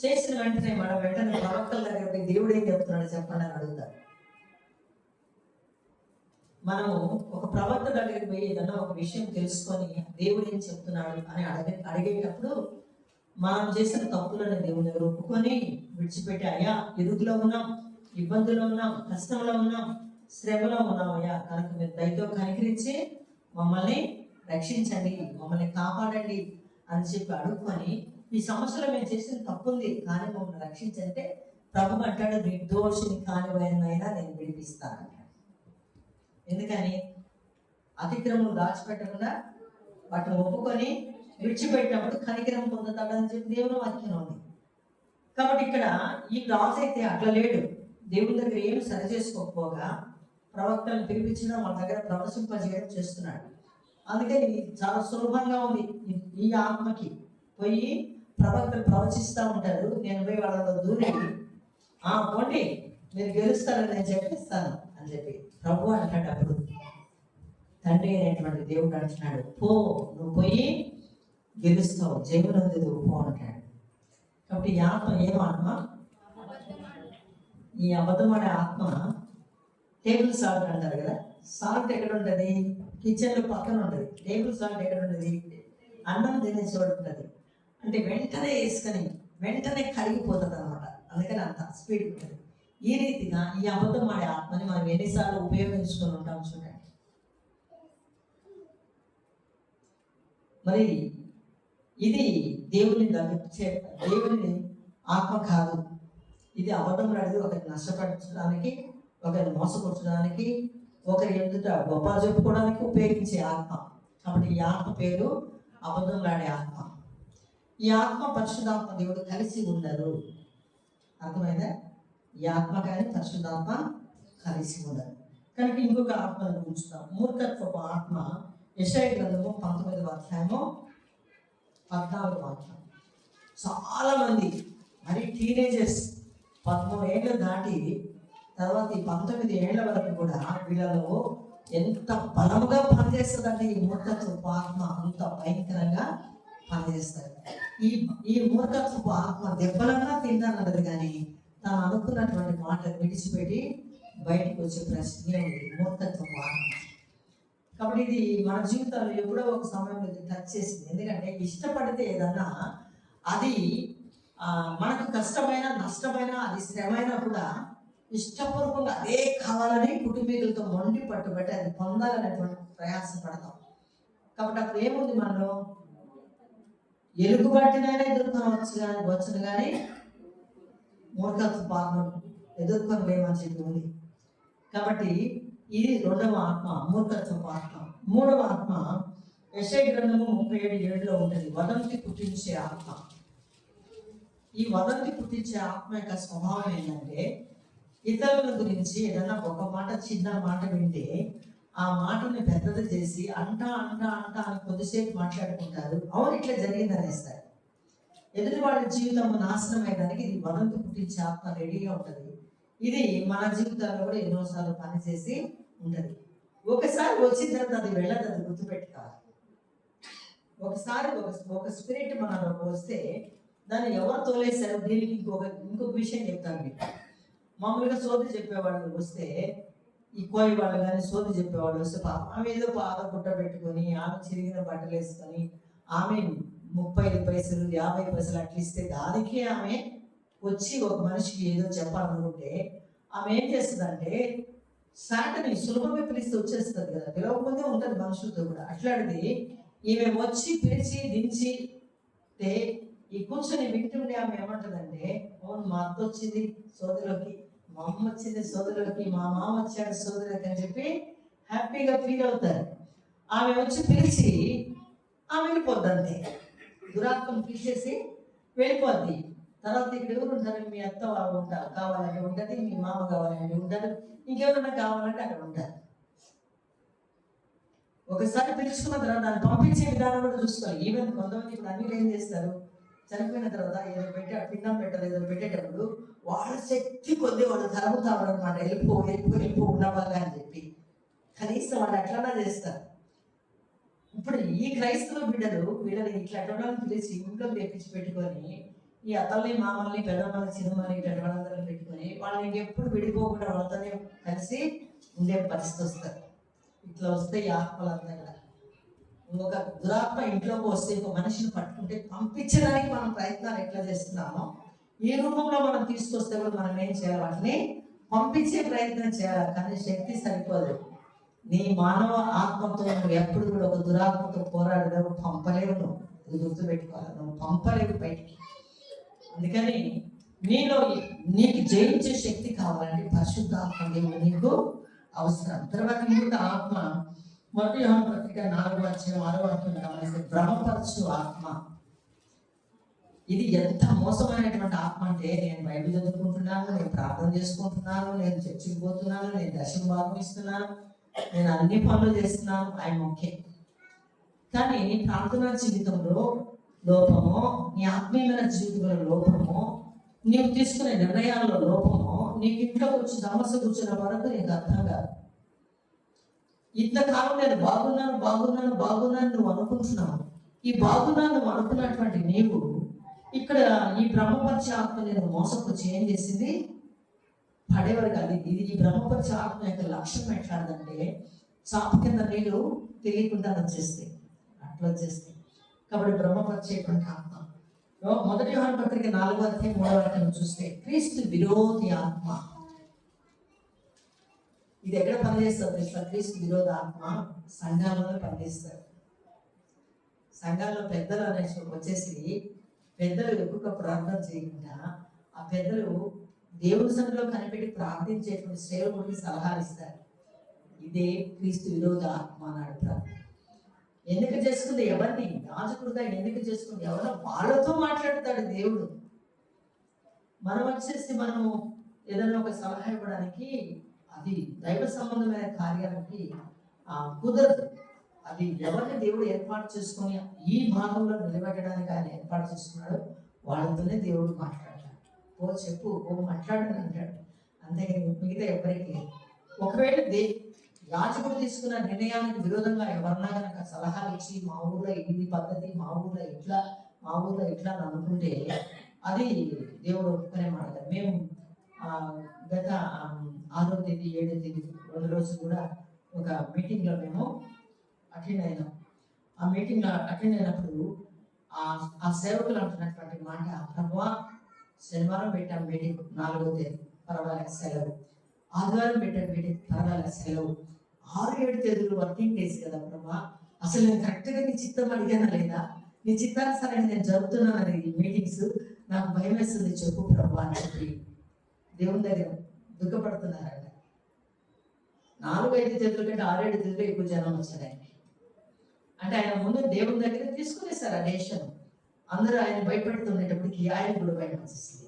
[SPEAKER 1] చేసిన వెంటనే వెంటనే ప్రవక్తల దగ్గర పోయి దేవుడు ఏం చెప్తున్నాడు చెప్పండి అని అడుగుతాడు. మనము ఒక ప్రవక్త దగ్గరికి పోయి ఏదన్నా ఒక విషయం తెలుసుకొని దేవుడు ఏం చెప్తున్నాడు అని అడిగేటప్పుడు మనం చేసిన తప్పులను దేవుని దగ్గర ఒప్పుకొని విడిచిపెట్టి, అయ్యా ఇరుకులో ఉన్నాం, ఇబ్బందులో ఉన్నాం, కష్టంలో ఉన్నాం, శ్రమలో ఉన్నాం అయ్యా, కనుక మీరు దయతో కనికరించి మమ్మల్ని రక్షించండి, మమ్మల్ని కాపాడండి అని చెప్పి అడుక్కొని, ఈ సమస్యలో మేము చేసిన తప్పు ఉంది కానీ మమ్మల్ని రక్షించంటే ప్రభు అంటాడు, నిర్దోషిని కానివైనా నేను విడిపిస్తాను. ఎందుకని? అతిక్రమం దాచిపెట్టకుండా వాటిని ఒప్పుకొని విడిచిపెట్టినప్పుడు కనికరం పొందుతాడని చెప్పి దేవుని వాక్యం ఉంది. కాబట్టి ఇక్కడ ఈ రాజు అయితే అట్లా లేడు. దేవుని దగ్గర ఏమి సరి చేసుకోకపోగా ప్రవక్తలను పిలిపించడం, వాళ్ళ దగ్గర ప్రవచింపజేయడం చేస్తున్నాడు. అందుకని చాలా సులభంగా ఉంది ఈ ఆత్మకి. పోయి ప్రవక్తలు ప్రవచిస్తూ ఉంటారు, నేను పోయి వాళ్ళలో దూరి పోండి మీరు గెలుస్తారని నేను చెప్పిస్తాను అని చెప్పి ప్రభు అంటాడు. అప్పుడు తండ్రి అయినటువంటి దేవుడు అంటున్నాడు, పో నువ్వు పోయి గెలుస్తావు, జయమునందు నువ్వు పో అంటాడు. కాబట్టి ఈ ఆత్మ ఏం ఆత్మ? ఈ అబద్ధమనే ఆత్మ టేబుల్ సాల్ట్ అంటారు కదా. సాల్ట్ ఎక్కడ ఉంటుంది? కిచెన్లో పక్కన ఉంటుంది. టేబుల్ సాల్ట్ ఎక్కడ ఉంటుంది? అన్నం తినే చోటు ఉంటుంది. అంటే వెంటనే వేసుకొని వెంటనే కరిగిపోతుంది అనమాట. అందుకని అంత స్పీడ్ ఉంటుంది. ఈ రీతిగా ఈ అబద్ధం ఆడే ఆత్మని మనం ఎన్నిసార్లు ఉపయోగించుకొని ఉంటాం చూడండి. మరి ఇది దేవుని ఆత్మ కాదు. ఇది అబద్ధం ఆడేది ఒకరిని నష్టపరచడానికి, ఒకరిని మోసపరచడానికి, ఒకరి ఎదుట గొప్ప చెప్పుకోవడానికి ఉపయోగించే ఆత్మ. కాబట్టి ఈ ఆత్మ పేరు అబద్ధం ఆడే ఆత్మ. ఈ ఆత్మ పరిశుద్ధాత్మ దేవుడు కలిసి ఉండరు. అర్థమైందా? ఈ ఆత్మ కానీ పరిశుద్ధాత్మ కలిసి ఉండరు. కనుక ఇంకొక ఆత్మను ఉంచుతాం, మూర్ఖత్వపు ఆత్మ. యెషయా గ్రంథము 19వ అధ్యాయము 14వ వాక్యం. చాలా మంది మరి టీనేజర్స్ 13 ఏళ్ళు దాటి తర్వాత ఈ 19 ఏళ్ల వరకు కూడా వీళ్ళలో ఎంత బలముగా పనిచేస్తుందంటే ఈ మూర్ఖత్వపు ఆత్మ అంత భయంకరంగా పనిచేస్తారు. ఈ మూర్ఖత్వపు ఆత్మ దెబ్బలన్నా తింటానన్నది కానీ తాను అనుకున్నటువంటి మాటలు విడిచిపెట్టి బయటకు వచ్చే ప్రశ్నే మూర్ఖత్వపు ఆత్మ. కాబట్టి ఇది మన జీవితాల్లో ఎప్పుడో ఒక సమయంలో టచ్ చేసింది. ఎందుకంటే ఇష్టపడితే ఏదన్నా అది మనకు కష్టమైన నష్టమైన అది శ్రమైనా కూడా ఇష్టపూర్వకంగా అదే కావాలని కుటుంబీకులతో మొండి పట్టుబట్టి అది పొందాలనేటువంటి ప్రయాసం పడతాం. కాబట్టి అప్పుడు ఏముంది, మనలో ఎలుగుబాటినైనా వచ్చును కానీ మూర్ఖత్వ పాపం ఎదుర్కొని లేమని చెప్పి ఉంది. కాబట్టి ఇది రెండవ ఆత్మ, మూర్ఖత్వ ఆత్మ. మూడవ ఆత్మ యెషయా గ్రంథము 37:7 ఉంటుంది, వదంతి పుట్టించే ఆత్మ. ఈ వదంతి పుట్టించే ఆత్మ యొక్క స్వభావం ఏంటంటే, ఇతరుల గురించి ఏదన్నా ఒక మాట, చిన్న మాట వింటే ఆ మాటని పెద్దది చేసి అంటా అని కొద్దిసేపు మాట్లాడుకుంటారు. అవును ఇట్లా జరిగింది అనేస్తారు. ఎదుటి వాళ్ళ జీవితం నాశనం అయ్యేదానికి ఇది వదంతి పుట్టించే ఆత్మ రెడీగా ఉంటుంది. ఇది మన జీవితాల్లో కూడా ఎన్నోసార్లు పనిచేసి ఉంటుంది. ఒకసారి వచ్చిన తర్వాత అది వెళ్ళదు, అది గుర్తుపెట్టుకోవాలి. ఒకసారి ఒక స్పిరిట్ మనలోకి వస్తే దాన్ని ఎవరు తోలేశారు? దీనికి ఇంకొక విషయం చెప్తాను మీకు. మామూలుగా సోది చెప్పేవాళ్ళు వస్తే, ఈ కోయి వాళ్ళు కానీ సోది చెప్పేవాళ్ళు వస్తే ఆమె ఏదో పాత పుట్ట పెట్టుకొని, ఆమె చిరిగిన బట్టలు వేసుకొని, ఆమె 35 పైసలు 50 పైసలు అట్లా ఇస్తే దానికే ఆమె వచ్చి ఒక మనిషికి ఏదో చెప్పాలనుకుంటే ఆమె ఏం చేస్తుందంటే సాటని సులభంగా పిలిస్తే వచ్చేస్తుంది కదా, పిలవకపోతే ఉంటుంది మనుషులతో కూడా. అట్లాంటిది ఈమె వచ్చి పిలిచి దించి ఈ కూర్చొని వింటుండే ఆమె ఏమంటుందంటే, అవును మా అత్త వచ్చింది సోదరులోకి, మా అమ్మ వచ్చింది సోదరులోకి, మా మామ వచ్చాడు సోదరులోకి అని చెప్పి హ్యాపీగా ఫీల్ అవుతారు. ఆమె వచ్చి పిలిచి ఆమె వెళ్ళిపోద్ది అంతే. దురాత్మను తీసేసి వెళ్ళిపోద్ది. తర్వాత ఇక్కడ ఎవరు ఉంటారు? మీ అత్త ఉంటారు కావాలంటే ఉంటుంది, మీ మామ కావాలంటే ఉంటారు, ఇంకెవరన్నా కావాలంటే అక్కడ ఉంటారు. ఒకసారి పిలుచుకున్న తర్వాత దాన్ని పంపించే విధానం కూడా చూసుకోవాలి. ఈవెన్ కొంతమంది ఇప్పుడు అన్ని ఏం చేస్తారు, చనిపోయిన తర్వాత ఏదో పిండం పెట్టారు, ఏదో పెట్టేటప్పుడు వాళ్ళ శక్తి కొద్ది వాళ్ళు తరుగుతారు అనమాట. వెళ్ళిపో ఉండవాలా అని చెప్పి కనీసం వాళ్ళు అట్లన్నా చేస్తారు. ఇప్పుడు ఈ క్రైస్తవ వీళ్ళని ఇట్లా అటువంటి పిలిచి ఇంట్లో తెప్పించి పెట్టుకొని ఈ అత్తల్ని మామల్ని పెద్దమ్మల్ని చిన్నమ్మని ఇట్లాంటి వాళ్ళందరినీ పెట్టుకొని వాళ్ళని ఇంకెప్పుడు విడిపోకుండా వాళ్ళతోనే కలిసి ఉండే పరిస్థితి వస్తారు. ఇట్లా వస్తే ఈ ఆత్మలందరూ ఒక దురాత్మ ఇంట్లోకి వస్తే ఒక మనిషిని పట్టుకుంటే పంపించడానికి మనం ప్రయత్నాలు ఎట్లా చేస్తున్నామో ఈ రూపంలో మనం తీసుకొస్తే కూడా మనం ఏం చేయాలి? వాటిని పంపించే ప్రయత్నం చేయాలి. కానీ శక్తి సరిపోదు. నీ మానవ ఆత్మతో నువ్వు ఎప్పుడు కూడా ఒక దురాత్మతో పోరాడలేవు, పంపలేవు. నువ్వు ఇది గుర్తుపెట్టుకోవాలి, నువ్వు పంపలేవు బయటికి. అందుకని నీకు జయించే శక్తి కావాలంటే పరిశుద్ధాత్మ దేవుడు నీకు అవసరం. తర్వాత ఇంకొక ఆత్మ, 1 యోహాను పత్రిక 4:6 గమనిస్తే భ్రమపరచు ఆత్మ. ఇది ఎంత మోసమైనటువంటి ఆత్మ అంటే, నేను బైబిల్ చదువుకుంటున్నాను, నేను ప్రార్థన చేసుకుంటున్నాను, నేను చర్చికి పోతున్నాను, నేను దశమ భాగం ఇస్తున్నాను, నేను అన్ని పనులు చేస్తున్నాను, ఆయన ఓకే. కానీ నీ ప్రార్థనా జీవితంలో లోపము, నీ ఆత్మీయమైన జీవితంలో లోపము, నీవు తీసుకునే నిర్ణయాల్లో లోపము, నీకు ఇంట్లో వచ్చి సమస్య కూర్చున్న వరకు నీకు అర్థం కాదు. ఇంతకాలం నేను బాగున్నాను నువ్వు అనుకుంటున్నావు. ఈ నువ్వు అనుకున్నటువంటి నీవు ఇక్కడ ఈ బ్రహ్మపరిచే ఆత్మ నేను మోసకొచ్చి ఏం చేసింది? పడేవారు కాదు. ఇది ఈ బ్రహ్మపరిచే ఆత్మ యొక్క లక్ష్యం ఎట్లాంటిదంటే, చాప కింద నీళ్ళు తెలియకుండా వచ్చేస్తాయి, అట్లా వచ్చేస్తాయి. కాబట్టి బ్రహ్మపరిచేటువంటి ఆత్మ 1 యోహాను పత్రిక 4:3 చూస్తే క్రీస్తు విరోధి ఆత్మ. ఇది ఎక్కడ పనిచేస్తుంది? క్రీస్తు విరోధ ఆత్మ సంఘాలలో పనిచేస్తారు. సంఘాల్లో పెద్దలు అనేసి వచ్చేసి పెద్దలు ఎక్కువ ప్రార్థన చేయకుండా ఆ పెద్దలు దేవుని సన్నిధిలో కనిపెట్టి ప్రార్థించేటువంటి సేవకుడికి సలహాలు ఇస్తారు. ఇదే క్రీస్తు విరోధ ఆత్మ అన్నాడు ప్రభు. ఎందుకు చేసుకుంది? ఎవరిని యాజకుడుగా ఎందుకు చేసుకుంది? ఎవరో వాళ్ళతో మాట్లాడతాడు దేవుడు. మనం వచ్చేసి మనము ఏదైనా ఒక సలహా ఇవ్వడానికి అది దైవ సంబంధమైన కార్యాలకి కుదరదు. అది ఎవరిని దేవుడు ఏర్పాటు చేసుకొని ఈ భాగంలో నిలబెట్టడానికి ఆయన ఏర్పాటు చేసుకున్నాడు, వాళ్ళతోనే దేవుడు మాట్లాడతాడు. ఓ చెప్పు, ఓ మాట్లాడని అంటాడు. అంతేగాని మిగతా ఎవరికి లేదు. ఒకవేళ యాజకుడు తీసుకున్న నిర్ణయానికి విరోధంగా ఎవరన్నా కనుక సలహాలు ఇచ్చి మా ఊళ్ళో ఇది పద్ధతి, మా ఊళ్ళో ఇట్లా అని అనుకుంటే అది దేవుడు ఒప్పుకునే మాట. మేము గత 6వ తేదీ 7వ తేదీ 2 రోజులు కూడా ఒక మీటింగ్లో మేము అటెండ్ అయినాం. ఆ మీటింగ్లో అటెండ్ అయినప్పుడు ఆ సేవకులు అంటున్నటువంటి మాట, ప్రభువా శనివారం పెట్టాం మీటింగ్ 4వ తేదీ, పర్వాలేదు సెలవు. ఆదివారం పెట్టాం మీటింగ్, పర్వాలేదు సెలవు. 6-7 తేదీలు వర్కింగ్ డేస్ కదా ప్రభా, అసలు నేను కరెక్ట్గా నీ చిత్తం అడిగానా లేదా, నీ చిత్తానుసారంగా నేను జరుగుతున్నాను అనేది మీటింగ్స్, నాకు భయం వేస్తుంది చెప్పు ప్రభా అని చెప్పి దేవుని దగ్గర దుఃఖపడుతున్నారంట. 4-5 తేదీల కంటే 6-7 తేదీలో ఎక్కువ జనం వచ్చారు ఆయనకి. అంటే ఆయన ముందు దేవుని దగ్గర తీసుకునేసారు ఆ డెసిషన్. అందరూ ఆయన భయపెడుతుండేటప్పటికి ఆయన కూడా భయం వచ్చేసింది.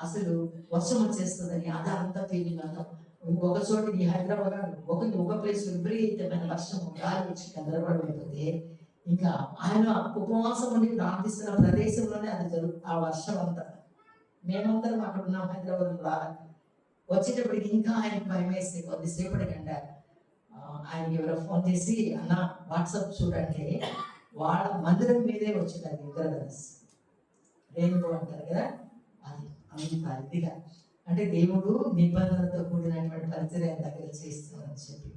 [SPEAKER 2] అసలు వర్షం వచ్చేస్తుందని అదంతా ఫీలింగ్ అంతా. ఇంకొక చోట ఈ హైదరాబాద్ ఒక ప్లేస్ విపరీతమైన వర్షం గాలి వచ్చి గందరగోళం అయిపోతే ఇంకా ఆయన ఉపవాసం ఉండి ప్రార్థిస్తున్న ప్రదేశంలోనే అది ఆ వర్షం అంతా. మేమందరం అక్కడ ఉన్నాం హైదరాబాద్ రావాలి. వచ్చేటప్పటికి ఇంకా ఆయనకి భయం వేసి కొద్దిసేపటికంటే ఆయనకి ఎవరో ఫోన్ చేసి అన్న వాట్సాప్ చూడండి, వాళ్ళ మందిరం మీదే వచ్చింది ఇంద్రధనస్ రెయిన్బో అంటారు కదా, అది అంత ఇదిగా. అంటే దేవుడు నిబంధనతో కూడినటువంటి పరిచర్య దగ్గర చేస్తున్నారని చెప్పి.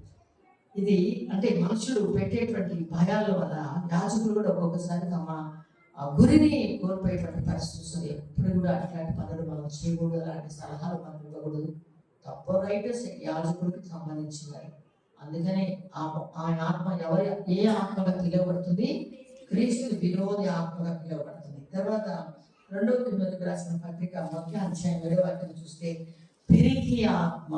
[SPEAKER 2] ఇది అంటే మనుషులు పెట్టేటువంటి భయాల వల్ల యాజకులు కూడా ఒక్కొక్కసారి తమ గురిని కోల్పోయేటువంటి పరిస్థితి వస్తుంది. ఎప్పుడు కూడా అట్లాంటి పనులు మనం చేయకూడదు, అలాంటి సలహాలు మనం ఇవ్వకూడదు. తప్పు రైటర్స్ యాజకుడికి సంబంధించినవి. అందుకనే ఆయన ఆత్మ ఏ ఆత్మగా పిలువబడుతుంది? క్రీస్తు విరోధి ఆత్మగా పిలువబడుతుంది. తర్వాత 2వ తిమోతికి రాసిన పత్రిక 1వ అధ్యాయం 7వ వాక్యం చూస్తే, పిరికి ఆత్మ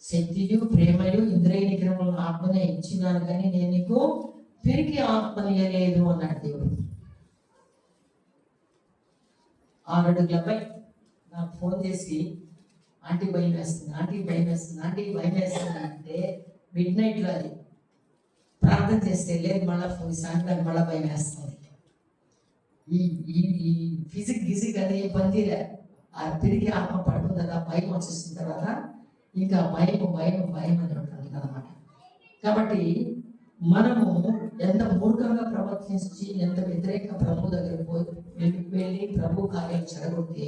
[SPEAKER 2] శక్తియు ప్రేమయు ఇంద్రియ నిగ్రహములను ఆత్మనే ఇచ్చినాను కానీ నేను నీకు పిరికి ఆత్మని ఇయ్యలేదు అన్నాడు దేవుడు. 6 అడుగుల అబ్బాయి నాకు ఫోన్ చేసి ఆంటీ భయం వేస్తుంది, ఆంటీ భయం వేస్తుంది, ఆంటీ భయం వేస్తుంది అంటే మిడ్ నైట్లో అది ప్రార్థన చేస్తే లేదు, మళ్ళీ ఫోన్ సాయంత్రం మళ్ళీ భయం వేస్తుంది. ఈ ఈ ఈ ఫిజిక్ అనే ఇబ్బందిలే. ఆ తిరిగి ఆత్మ పడుతుంది కదా, భయం వచ్చేసిన తర్వాత ఇంకా భయం అని ఉంటుంది అనమాట. కాబట్టి మనము ఎంత మూర్ఖంగా ప్రవర్తించి ఎంత వ్యతిరేకంగా ప్రభు దగ్గర వెళ్ళి ప్రభు కార్యాలు చెడగొడితే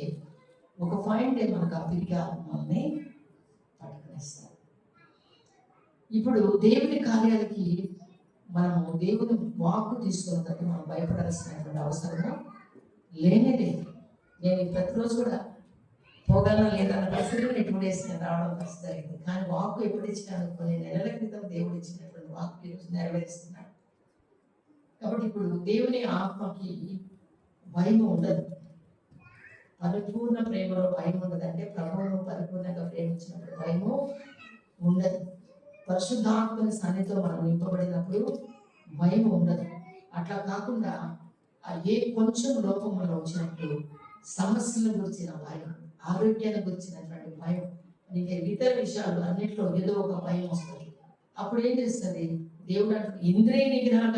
[SPEAKER 2] ఒక పాయింట్ మనకు ఆ పిరికి ఆత్మని పట్టుకునేస్తారు. ఇప్పుడు దేవుని కార్యాలకి మనము దేవుని వాక్కు తీసుకున్నట్టు మనం భయపడాల్సినటువంటి అవసరము లేనే లేదు. నేను ప్రతిరోజు కూడా పోగలనా లేదన్న పరిస్థితులు 2 డేస్ నేను రావడం పరిస్థితి జరిగింది. కానీ వాక్కు ఎప్పుడు ఇచ్చినాను? కొన్ని నెలల క్రితం దేవుడు ఇచ్చినటువంటి వాక్కు ఈరోజు నెరవేరుస్తున్నాడు. కాబట్టి ఇప్పుడు దేవుని ఆత్మకి భయం ఉండదు. పరిపూర్ణ ప్రేమలో భయం ఉండదు. అంటే ప్రభువును పరిపూర్ణంగా ప్రేమించినప్పుడు భయము ఉండదు. పరిశుద్ధాత్మని సన్నిధితో మనం నింపబడినప్పుడు భయం ఉండదు. అట్లా కాకుండా ఏ కొంచెం లోపం మనం వచ్చినప్పుడు సమస్యల గురించిన భయం, ఆరోగ్యాన్ని గురించినటువంటి భయం, ఇంకా ఇతర విషయాలు అన్నింటిలో ఏదో ఒక భయం వస్తుంది. అప్పుడు ఏం చేస్తుంది దేవుడు అంటే ఇంద్రియ నిగ్రహం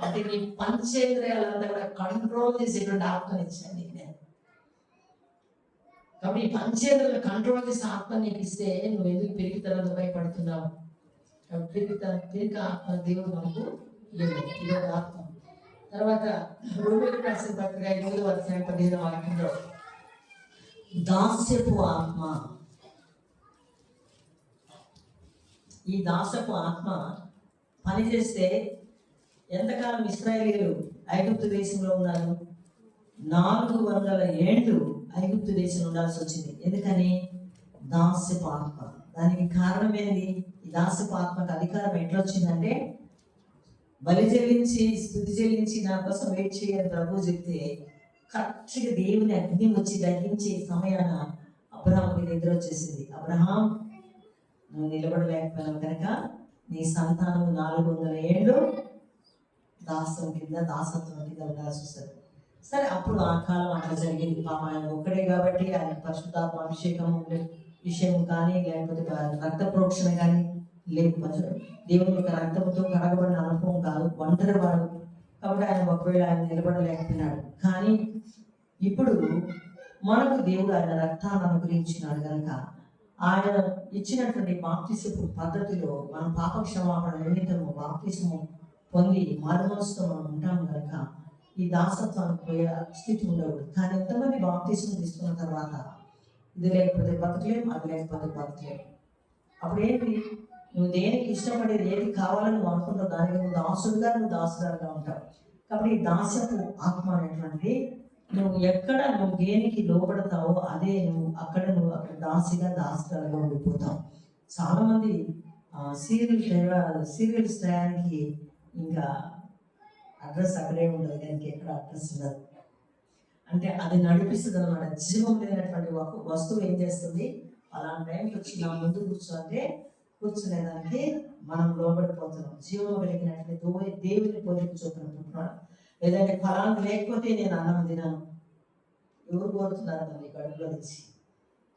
[SPEAKER 2] అంటే నీ పంచేంద్రియాలంతా కూడా కంట్రోల్ చేసేటువంటి ఆత్మని ఇచ్చాను నేను. కాబట్టి ఈ పంచేంద్రియాలను కంట్రోల్ చేసే ఆత్మ నీకు ఇస్తే నువ్వు ఎందుకు పెరిగితనంతో భయపడుతున్నావు? పెరిగి ఆత్మ దేవుడు మనకు ఇదొక ఆత్మ. తర్వాత రోమిలకు రాసిన పత్రిక 8వ అధ్యాయం 15వ వాక్యంలో దాస్యపు ఆత్మ, ఈ దాస్యపు ఆత్మ పనిచేస్తే ఎంతకాలం ఇశ్రాయేలీయులు ఐగుప్తు దేశంలో ఉన్నారు? 400 ఏళ్ళు ఐగుప్తు దేశంలో ఉండాల్సి వచ్చింది. ఎందుకని? దాస్యపు ఆత్మ. దానికి కారణం ఏంది? ఈ దాస్యపు ఆత్మకు అధికారం ఎట్లా వచ్చిందంటే, బలి చెల్లించి స్తుతి చెల్లించి నా కోసం వెయిట్ చేయని ప్రభు చెప్తే కరెక్ట్గా దేవుని అగ్ని వచ్చి దహించే సమయాన అబ్రహాంకి నిద్ర వచ్చేసింది. అబ్రహాం, నువ్వు నిలబడలేకపోయినావు కనుక నీ సంతానం 400 ఏళ్ళు దాసత్వం కింద ఉండాల్సి వస్తుంది. సరే, అప్పుడు ఆ కాలం అట్లా జరిగింది. ఆయన ఒక్కడే కాబట్టి ఆయన పరిశుద్ధాత్మ అభిషేకం విషయం కానీ లేకపోతే రక్త ప్రోక్షణ కానీ లేకపోతే దేవుని యొక్క రక్తంతో కడగబడిన అనుభవం కాదు, ఒంటరి వాడు. కాబట్టి ఆయన ఒకవేళ ఆయన నిలబడలేకపోయినాడు. కానీ ఇప్పుడు మనకు దేవుడు ఆయన రక్తాన్ని అనుగ్రహించినాడు కనుక ఆయన ఇచ్చినటువంటి బాప్తిసపు పద్ధతిలో మనం పాప క్షమాపణ నిమిత్తము బాప్తిసము పొంది మారుమనసుతో మనం ఉంటాము కనుక ఈ దాసత్వానికి పోయే స్థితి ఉండదు. కానీ ఎంతమంది బాప్తిసం తీసుకున్న తర్వాత ఇది లేకపోతే బతకలేం, అది లేకపోతే బతకలేం. అప్పుడు ఏంటి? నువ్వు దేనికి ఇష్టపడేది, ఏది కావాలని నువ్వు అనుకుంటావు దానికి నువ్వు దాసుడుగా ఉంటావు. కాబట్టి ఈ దాసపు ఆత్మ అనేటువంటిది నువ్వు దేనికి లోపడతావో అదే నువ్వు అక్కడ దాసుడుగా ఉండిపోతావు. చాలా మంది సీరియల్స్ టయానికి ఇంకా అడ్రస్ అక్కడే ఉండదు, దానికి ఎక్కడ అడ్రస్ ఉండదు. అంటే అది నడిపిస్తుంది అనమాట. జీవం లేనటువంటి వస్తువు ఏం చేస్తుంది? అలాంటి టైంకి వచ్చి నా ముందు కూర్చోంటే కూర్చునేదానికి మనం లోబడిపోతున్నాం. జీవం కలిగినటువంటి దేవుని పోలిక చూపుతున్నాడు. లేదంటే ఫలాన్ని లేకపోతే నేను అన్నం తినను, ఎవరు కోరుతున్నారు మళ్ళీ కడుపులో నుంచి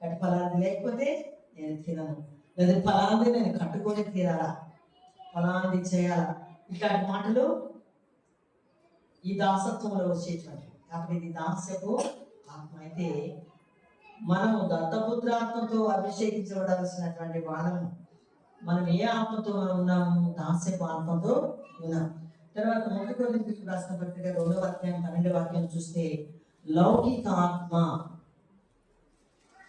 [SPEAKER 2] కట్టి ఫలాంది లేకపోతే నేను తినను, లేదా ఫలాంది నేను కట్టుకొని తీరాలా, ఫలాంది చేయాలా, ఇట్లాంటి మాటలు ఈ దాసత్వంలో వచ్చేటువంటి. కాబట్టి ఇది దాస్యపు ఆత్మ. అయితే మనము దత్తపుత్రాత్మతో అభిషేకించబడాల్సినటువంటి వాళ్ళము. మనం ఏ ఆత్మతో మనం ఉన్నాము? దాస్యపు ఆత్మతో ఉన్నాం. తర్వాత 1 కొరింథీయులకు రాసిన పత్రిక 2వ అధ్యాయం 12వ వాక్యం చూస్తే లౌకిక ఆత్మ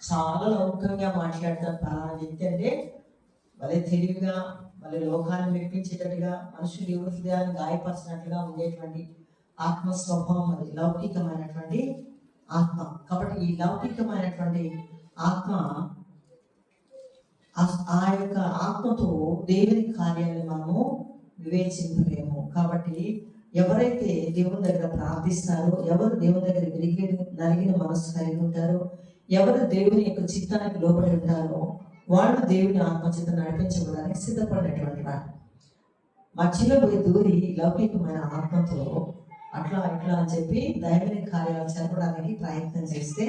[SPEAKER 2] చాలా లౌకికంగా మాట్లాడతారు. పలానా వ్యక్తి అంటే వాళ్ళే తెలివిగా, వాళ్ళ లోకాన్ని మెప్పించేటట్టుగా, మనుషులు ఎవరి హృదయాన్ని గాయపరిచినట్లుగా ఉండేటువంటి ఆత్మ స్వభావం అది లౌకికమైనటువంటి ఆత్మ. కాబట్టి ఈ లౌకికమైనటువంటి ఆత్మ, ఆ యొక్క ఆత్మతో దేవుని కార్యాలను మనము వివేచించలేము. కాబట్టి ఎవరైతే దేవుని దగ్గర ప్రార్థిస్తారో, ఎవరు దేవుని దగ్గర నలిగిన మనస్సు కలిగి ఉంటారో, ఎవరు దేవుని యొక్క చిత్తానికి లోబడి ఉంటారో వాళ్ళు దేవుని ఆత్మచేత నడిపించబడడానికి సిద్ధపడినటువంటి వాడు. మధ్యలో పోయి దూరి లౌకికమైన ఆత్మతో అట్లా ఇట్లా అని చెప్పి దైవని కార్యాలు జరపడానికి ప్రయత్నం చేస్తే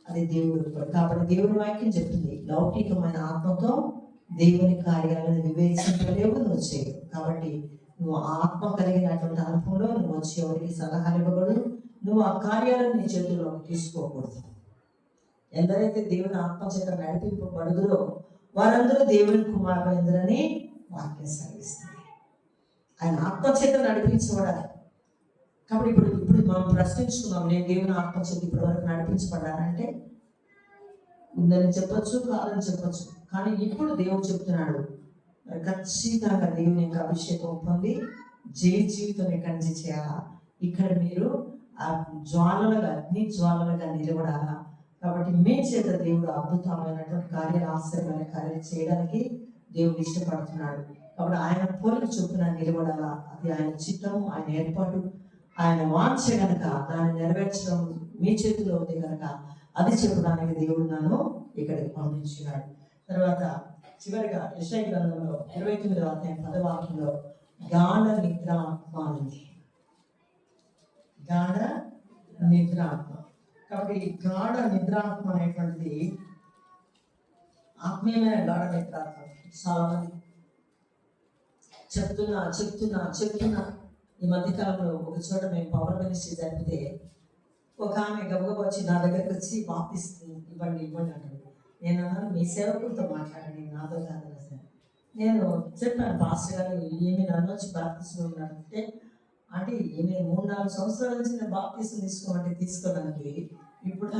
[SPEAKER 2] అది దేవుడు. కాబట్టి దేవుని వాక్యం చెప్తుంది, లౌకికమైన ఆత్మతో దేవుని కార్యాలను వివేచించలేవు, నువ్వు చేయవు. కాబట్టి నువ్వు ఆత్మ కలిగినటువంటి అనుభవంలో నువ్వు వచ్చి ఎవరికి సలహాలు ఇవ్వకూడదు, నువ్వు ఆ కార్యాలను నీ చేతుల్లో తీసుకోకూడదు. ఎందరైతే దేవుని ఆత్మ చేత నడిపింపబడుదురో వారందరూ దేవుని కుమారులైందరని వాక్యం సెలవిస్తుంది. ఆయన ఆత్మ చేత నడిపించబడాలి. కాబట్టి ఇప్పుడు మనం ప్రశ్నించుకున్నాం, నేను దేవుని ఆత్మ చేత ఇప్పటి వరకు నడిపించబడ్డానంటే ఉందని చెప్పొచ్చు, కాదని చెప్పొచ్చు. కానీ ఇప్పుడు దేవుడు చెప్తున్నాడు, ఖచ్చితంగా దేవుని యొక్క అభిషేకం పొంది జీవితం ఇక్కడి నుంచి చేయాలా. ఇక్కడ మీరు ఆ జ్వాలలుగా, అగ్ని జ్వాలలుగా నిలబడాలా. కాబట్టి మీ చేత దేవుడు అద్భుతమైనటువంటి కార్యాలు, ఆశ్చర్యమైన కార్యాలు చేయడానికి దేవుడు ఇష్టపడుతున్నాడు. కాబట్టి ఆయన పోలిక చొప్పున నిలబడాలా. అది ఆయన చిత్తము, ఆయన ఏర్పాటు, ఆయన వాంఛ కనుక దాన్ని నెరవేర్చడం మీ చేతిలో ఉంది కనుక అది చెప్పడానికి దేవుడు నన్ను ఇక్కడికి పంపించినాడు. తర్వాత చివరిగా యెషయా గ్రంథంలో 29వ అధ్యాయం 10వ వాక్యంలో గాఢ నిద్రాత్మ ఉంది. గాఢ నిద్రాత్మ. కాబట్టి గాఢ నిద్రాత్మ అనేటువంటిది ఆత్మీయమైన గాఢ నిద్రాత్మ. చాలా మంది చెప్తున్నా ఈ మధ్యకాలంలో ఒక చోట మేము పవర్ మినిస్ట్రీ జరిపితే ఒక ఆమె గబగబ వచ్చి నా దగ్గరికి వచ్చి బాప్తిస్తుంది ఇవ్వండి అంటారు. నేను అన్నాను, మీ సేవకులతో మాట్లాడండి, నాతో కాదు సార్. నేను చెప్పాను, పాస్టర్ గారు ఏమి నన్ను వచ్చి బాప్తిస్తున్నాడంటే, అంటే ఈమె 3-4 సంవత్సరాల నుంచి నేను బాప్తిసం తీసుకోమంటే తీసుకోవడానికి ఇప్పుడు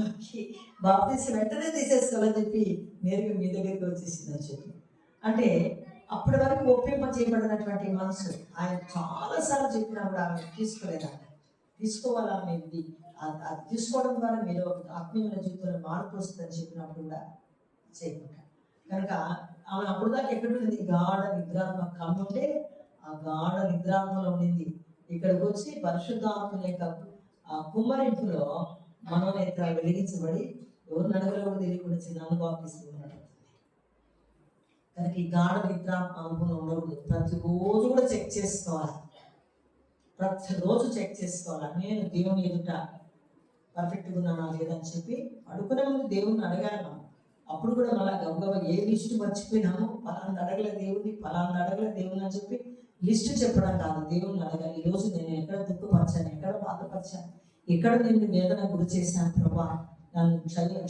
[SPEAKER 2] బాప్తిసం వెంటనే తీసేసుకోవాలని చెప్పి నేరుగా మీ దగ్గరికి వచ్చేసిందని చెప్పి, అంటే అప్పటి వరకు ఒప్పింప చేయబడినటువంటి మనసు ఆయన చాలాసార్లు చెప్పినా కూడా ఆమె తీసుకోలేదంట. తీసుకోవాలా, ఆమె అది తీసుకోవడం ద్వారా మీరు ఆత్మీయుల జీవితంలో మార్పు వస్తుందని చెప్పినప్పుడు కూడా చేయకుండా కనుక ఆమె అప్పుడు దాకా ఎక్కడ ఉంది? గాఢ నిద్రాత్మ కమ్ముంటే ఆ గాఢ నిద్రాత్మలో ఉండింది. ఇక్కడికి వచ్చి పరిశుద్ధాత్మ యొక్క కుమ్మరింపులో మనోనేత్రాలు వెలిగించబడి ఎవరు నడగలో కూడా తెలియకుండా చిన్న అనుభవిస్తున్నాడు. కనుక ఈ గాఢ నిద్రాత్మ అనుభవం ఉండకూడదు. ప్రతిరోజు కూడా చెక్ చేసుకోవాలి. నేను దేవుని ఎదుట పర్ఫెక్ట్గా ఉన్నానా లేదని చెప్పి అడుగునే ముందు దేవుణ్ణి అడగాలి. మనం అప్పుడు కూడా మళ్ళీ గబగబా ఏ లిస్టు మర్చిపోయినాము, ఫలాన్ని అడగలే దేవుని అని చెప్పి లిస్టు చెప్పడం కాదు, దేవుణ్ణి అడగాలి. ఈరోజు నేను ఎక్కడ దుఃఖపరిచాను, ఎక్కడ బాధపరిచాను, ఎక్కడ నేను వేదన గురి చేశాను, ప్రభా నన్ను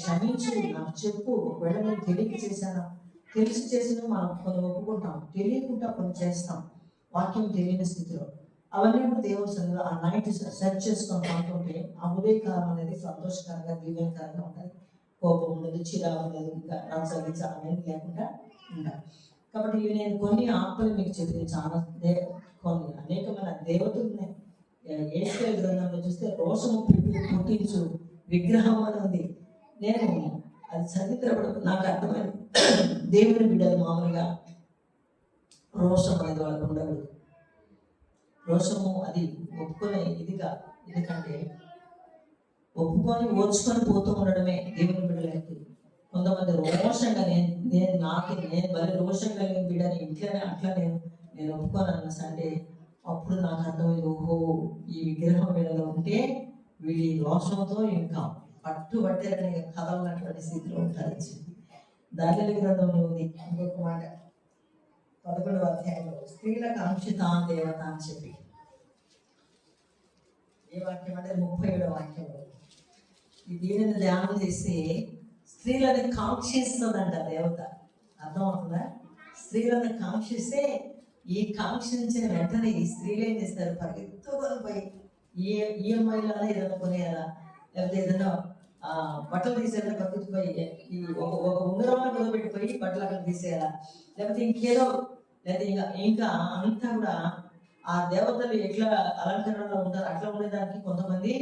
[SPEAKER 2] క్షమించు, నాకు చెప్పు. ఒకవేళ నేను తెలియక చేశాను, తెలిసి చేసిన మనం కొన్ని ఒప్పుకుంటాం, తెలియకుండా కొన్ని చేస్తాం వాక్యం తెలియని స్థితిలో. అవన్నీ కూడా దేవుని సన్నిధిలో ఆ నైట్ సెర్చ్ చేసుకొని పడుతుంటే ఆ ఉదయకాలం అనేది సంతోషకరంగా దీవెనకరంగా ఉంటుంది. కోపం ఉండదు, చిరాకు ఉండదు, ఇంకా రచ్చ అనేది లేకుండా ఉంటాయి. కాబట్టి ఇవి నేను కొన్ని ఆత్మలు మీకు చెప్పింది. చాలా కొన్ని అనేకమైన దేవతలు ఉన్నాయి. యేషయా గ్రంథంలో చూస్తే రోషము పుట్టించు విగ్రహం అని ఉంది. నేను అది చదివినప్పుడు నాకు అర్థమైంది, దేవుని బిడ్డలు మామూలుగా రోషం అనేది వాళ్ళకు ఉండకూడదు. రోషము అది ఒప్పుకునే ఇది కాదు. ఎందుకంటే ఒప్పుకొని ఓర్చుకొని పోతూ ఉండడమే దేవుని బిడ్డలకి. కొంతమంది రోషంగా నేను మరి రోషం కలిగిన బిడ్డని ఇట్లనే అట్లా నేను ఒప్పుకొని అన్నా అంటే అప్పుడు నాకు అర్థమైంది, ఓహో ఈ విగ్రహం వీళ్ళలో ఉంటే వీళ్ళ రోషంతో ఇంకా పట్టారని కదలనటువంటి స్థితిలో ఉంటారని చెప్పి దానియేలు గ్రంథంలో ఉంది ఇంకొక మాట 11వ అధ్యాయంలో స్త్రీల కాంక్షిత దేవత అని చెప్పి ఏ వాక్యం అంటే 37వ వాక్యంలో ఈ దీనిని ధ్యానం చేస్తే స్త్రీలను కాంక్షిస్తుందంట దేవత. అర్థమవుతుందా? స్త్రీలను కాంక్షిస్తే ఈ కాంక్షించిన వెంటనే ఈ స్త్రీలు ఏం చేస్తారు, పరిగెత్తుకొని పోయి ఈఎంఐలో ఏదైనా కొనేయాలా, లేకపోతే ఏదైనా బట్టలు తీసేయాలా, పరిగెత్తుకుపోయి ఈ ఒక ఉంగరంలో కుదపెట్టిపోయి బట్టలు అక్కడ తీసేయాలా, లేకపోతే ఇంకేదో, లేకపోతే ఇంకా అంతా కూడా ఆ దేవతలు ఎట్లా అలంకరణలో ఉంటారు అట్లా ఉండేదానికి కొంతమంది